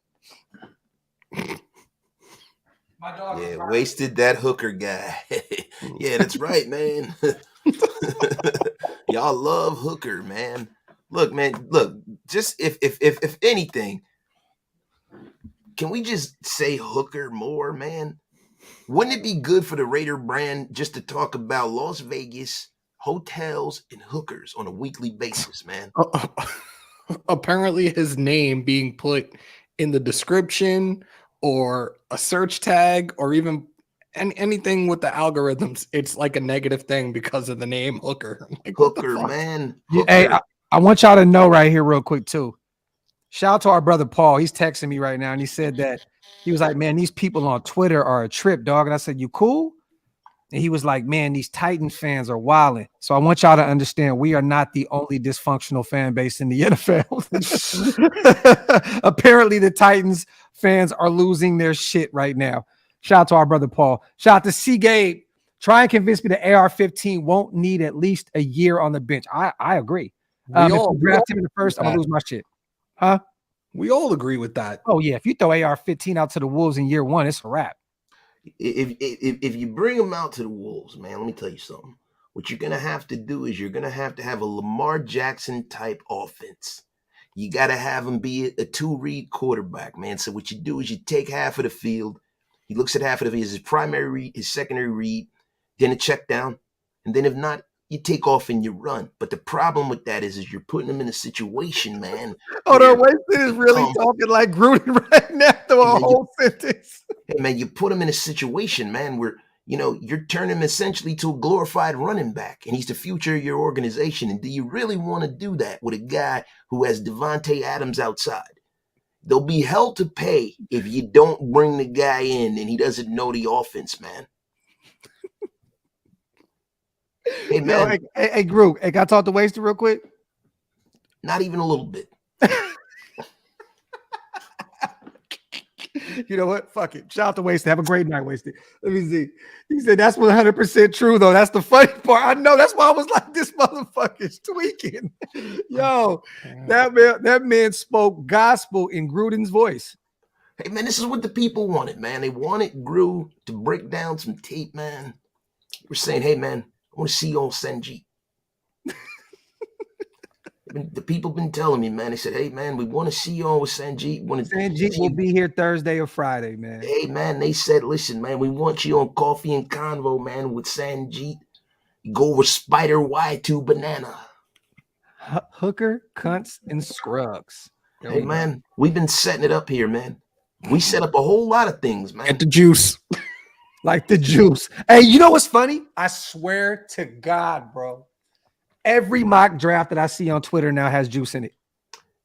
Yeah, wasted that Hooker guy. Yeah, that's right, man. Y'all love Hooker, man. Look, man, just if anything, can we just say Hooker more, man? Wouldn't it be good for the Raider brand just to talk about Las Vegas hotels and hookers on a weekly basis, man? Apparently his name being put in the description or a search tag or even anything with the algorithms, it's like a negative thing because of the name Hooker. Like, Hooker, man. Hooker. Hey, I want y'all to know right here real quick too. Shout out to our brother Paul. He's texting me right now and he said that he was like, man, these people on Twitter are a trip, dog. And I said, you cool? And he was like, man, these Titans fans are wilding. So I want y'all to understand we are not the only dysfunctional fan base in the NFL. Apparently the Titans fans are losing their shit right now. Shout out to our brother Paul. Shout out to C. Gabe. Try and convince me the AR-15 won't need at least a year on the bench. I agree. If you draft him in the first, I'm going to lose my shit. Huh? We all agree with that. Oh, yeah. If you throw AR-15 out to the Wolves in year one, it's a wrap. If you bring them out to the Wolves, man, let me tell you something. What you're going to have to do is you're going to have a Lamar Jackson type offense. You got to have him be a two-read quarterback, man. So what you do is you take half of the field. He looks at half of the field as his primary read, his secondary read, then a check down. And then if not, you take off and you run. But the problem with that is you're putting him in a situation, man. Oh, no, Winston is really talking like Gruden right now through a whole sentence. Hey, man, you put him in a situation, man, where, you know, you're turning him essentially to a glorified running back, and he's the future of your organization. And do you really want to do that with a guy who has Devontae Adams outside? There'll be hell to pay if you don't bring the guy in and he doesn't know the offense, man. Hey, man. Hey, Group. Hey, can I talk to Wasted real quick? Not even a little bit. You know what? Fuck it. Shout out to Wasted. Have a great night, Wasted. Let me see. He said that's 100% true, though. That's the funny part. I know. That's why I was like, this motherfucker's tweaking. Yo, that man spoke gospel in Gruden's voice. Hey, man, this is what the people wanted, man. They wanted Gru to break down some tape, man. We're saying, hey, man, I want to see you on Sanjit. The people been telling me, man. They said, hey, man, we want to see you on with Sanjit. Sanjit will be here Thursday or Friday, man. Hey, man, they said, listen, man, we want you on Coffee and Convo, man, with Sanjit. You go over Spider Y2 Banana. Hooker, cunts, and scrubs. Hey, man, we've been setting it up here, man. We set up a whole lot of things, man. Get the juice. Like the juice. Hey, you know what's funny? I swear to God, bro. Every mock draft that I see on Twitter now has juice in it.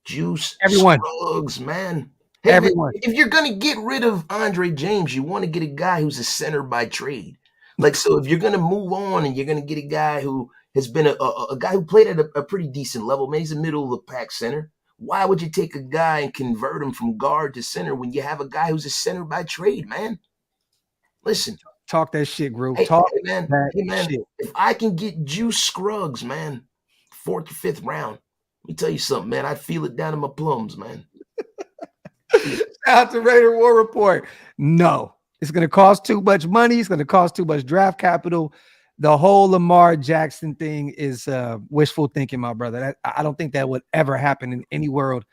Juice. Everyone. Scruggs, man. Hey, everyone. Man, if you're going to get rid of Andre James, you want to get a guy who's a center by trade. Like, so if you're going to move on and you're going to get a guy who has been a guy who played at a pretty decent level, man, he's a middle of the pack center. Why would you take a guy and convert him from guard to center when you have a guy who's a center by trade, man? Listen. Talk that shit, Gru. Hey, Talk man. Shit. If I can get Juice Scruggs, man, 4th or 5th round, let me tell you something, man. I'd feel it down in my plums, man. Shout out to Raider War Report. No. It's going to cost too much money. It's going to cost too much draft capital. The whole Lamar Jackson thing is wishful thinking, my brother. I don't think that would ever happen in any world.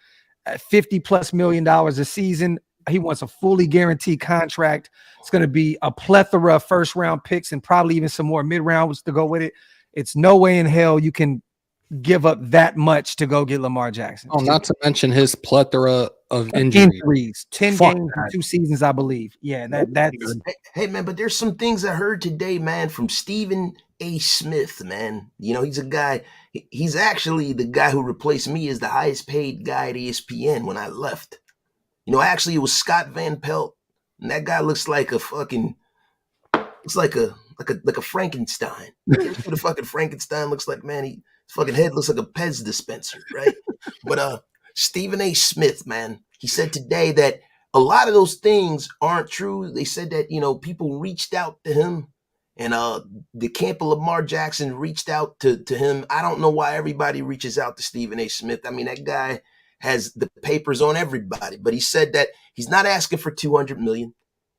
$50+ million a season. He wants a fully guaranteed contract. It's going to be a plethora of first-round picks and probably even some more mid-rounds to go with it. It's no way in hell you can give up that much to go get Lamar Jackson. Oh, not to mention his plethora of injuries. 10 games in 2 seasons, I believe. Yeah, that's hey, man, but there's some things I heard today, man, from Stephen A. Smith, man. You know, he's a guy, he's actually the guy who replaced me as the highest paid guy at ESPN when I left. You know, actually it was Scott Van Pelt, and that guy looks like a fucking, looks like a Frankenstein. That's what a fucking Frankenstein looks like, man. His fucking head looks like a Pez dispenser, right? But Stephen A. Smith, man, he said today that a lot of those things aren't true. They said that, you know, people reached out to him, and the camp of Lamar Jackson reached out to him. I don't know why everybody reaches out to Stephen A. Smith. I mean, that guy has the papers on everybody, but he said that he's not asking for $200 million.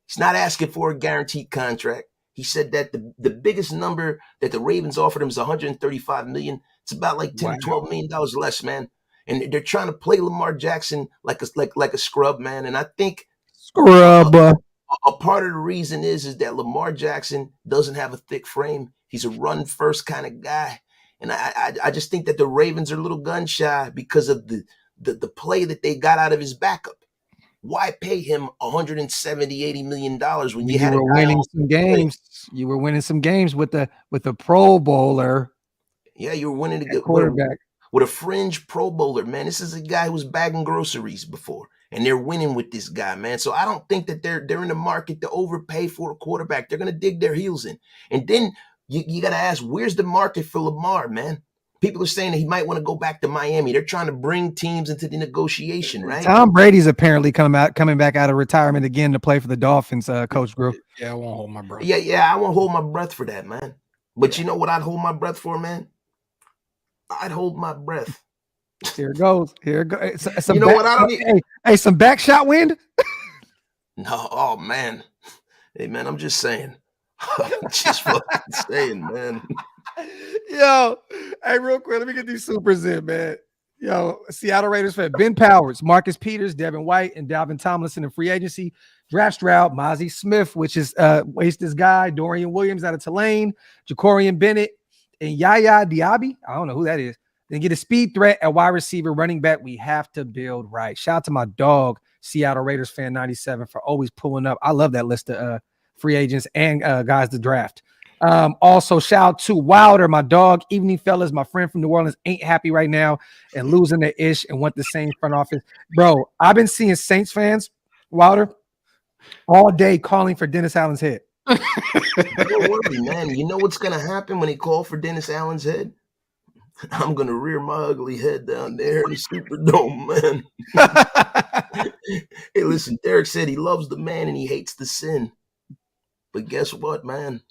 He's not asking for a guaranteed contract. He said that the biggest number that the Ravens offered him is $135 million. It's about like $10, $12 million less, man. And they're trying to play Lamar Jackson like a scrub, man. And I think a part of the reason is that Lamar Jackson doesn't have a thick frame. He's a run first kind of guy. And I just think that the Ravens are a little gun shy because of the play that they got out of his backup. Why pay him $170-80 million when you were winning some games? You were winning some games with the Pro Bowler. Yeah, you were winning a quarterback with a fringe Pro Bowler, man. This is a guy who was bagging groceries before, and they're winning with this guy, man. So I don't think that they're in the market to overpay for a quarterback. They're gonna dig their heels in, and then you got to ask, where's the market for Lamar, man? People are saying that he might want to go back to Miami. They're trying to bring teams into the negotiation, right? Tom Brady's apparently coming back out of retirement again to play for the Dolphins, Coach Gru. Yeah, I won't hold my breath. Yeah, I won't hold my breath for that, man. But you know what I'd hold my breath for, man? I'd hold my breath. Here it goes. Here it goes. You know what? I don't need. Hey, some back shot wind? No, oh, man. Hey, man, I'm just saying. I'm just fucking saying, man. Yo, hey, real quick, let me get these supers in, man. Yo, Seattle Raiders fan Ben Powers, Marcus Peters, Devin White, and Dalvin Tomlinson in free agency. Draft Stroud, Mozzie Smith, which is Wasteless guy, Dorian Williams out of Tulane, Jacorian Bennett, and Yaya Diaby. I don't know who that is. Then get a speed threat at wide receiver, running back. We have to build right. Shout out to my dog, Seattle Raiders fan 97, for always pulling up. I love that list of free agents and guys to draft. Also, shout out to Wilder, my dog. Evening fellas, my friend from New Orleans, ain't happy right now and losing their ish and want the same front office. Bro, I've been seeing Saints fans, Wilder, all day calling for Dennis Allen's head. Don't worry, man. You know what's going to happen when they call for Dennis Allen's head? I'm gonna rear my ugly head down there in the Superdome, man. Hey, listen, Derek said he loves the man and he hates the sin. But guess what, man?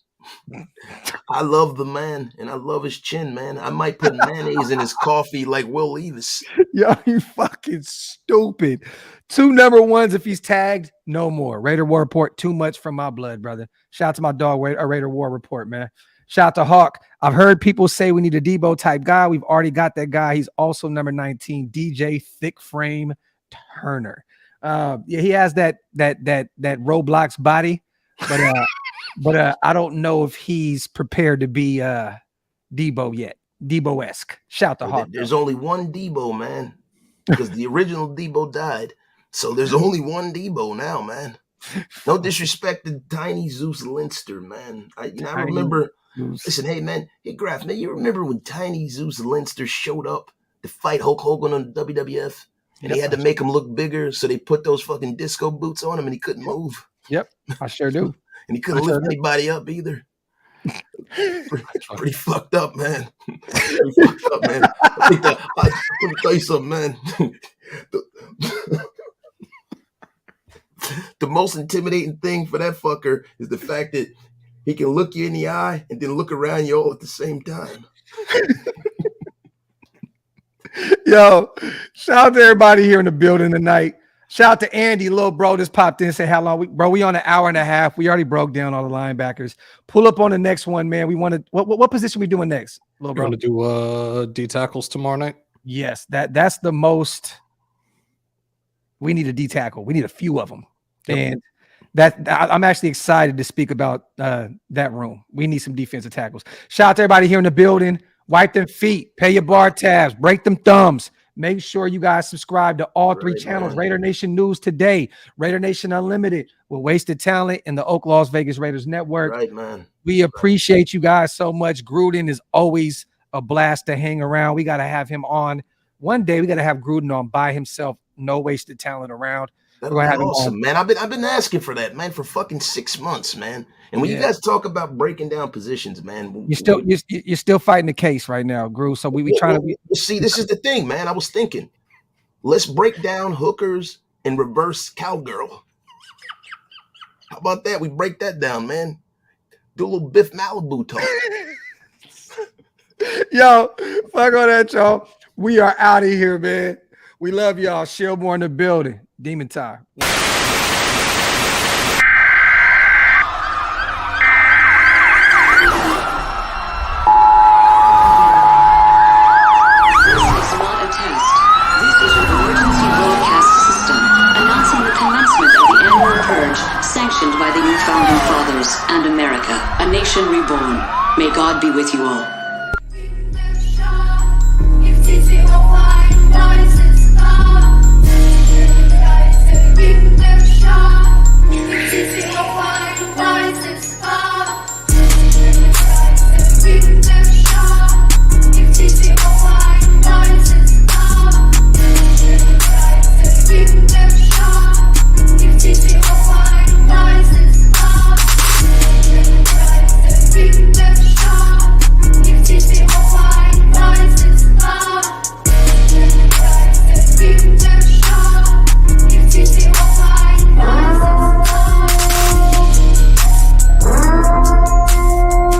I love the man and I love his chin, man. I might put mayonnaise in his coffee like Will Levis. Yo, you fucking stupid. 2 number ones if he's tagged, no more. Raider War Report, too much from my blood, brother. Shout out to my dog, Raider War Report, man. Shout out to Hawk. I've heard people say we need a Debo type guy. We've already got that guy. He's also number 19, DJ Thick Frame Turner. Yeah, he has that Roblox body, but I don't know if he's prepared to be Debo yet. Debo-esque. Shout to Hawk. There's only one Debo, man, because the original Debo died. So there's only one Debo now, man. No disrespect to Tiny Zeus Linster, man. I remember. Listen, hey, man. Hey, Graphk, man, you remember when Tiny Zeus Linster showed up to fight Hulk Hogan on the WWF? And they had to make him look bigger, so they put those fucking disco boots on him and he couldn't move. Yep, I sure do. And he couldn't lift anybody up either. Pretty fucked up, man. Pretty fucked up, man. Let me tell you something, man. The most intimidating thing for that fucker is the fact that he can look you in the eye and then look around you all at the same time. Yo, shout out to everybody here in the building tonight. Shout out to Andy, little bro, just popped in and said how long we on an hour and a half. We already broke down all the linebackers. Pull up on the next one, man. We want to what position we doing next, little bro? We're gonna do D tackles tomorrow night. Yes, that's the most. We need a D tackle. We need a few of them, and I'm actually excited to speak about that room. We need some defensive tackles. Shout out to everybody here in the building. Wipe them feet, pay your bar tabs, break them thumbs. Make sure you guys subscribe to all 3 channels. Man. Raider Nation News Today, Raider Nation Unlimited, with Wasted Talent, and the OakLosVegas Raiders Network. Right, man. We appreciate you guys so much. Gruden is always a blast to hang around. We got to have him on. One day we got to have Gruden on by himself. No wasted talent around. That'd be awesome, man. I've been asking for that, man, for fucking 6 months, man. And when you guys talk about breaking down positions, man, you're still fighting the case right now, Gru. So we trying to see. This is the thing, man. I was thinking, let's break down hookers and reverse cowgirl. How about that? We break that down, man. Do a little Biff Malibu talk. Yo, fuck all that, y'all. We are out of here, man. We love y'all. ShieldMore in the building. Demon Time. Sanctioned by the new founding fathers and America, a nation reborn. May God be with you all.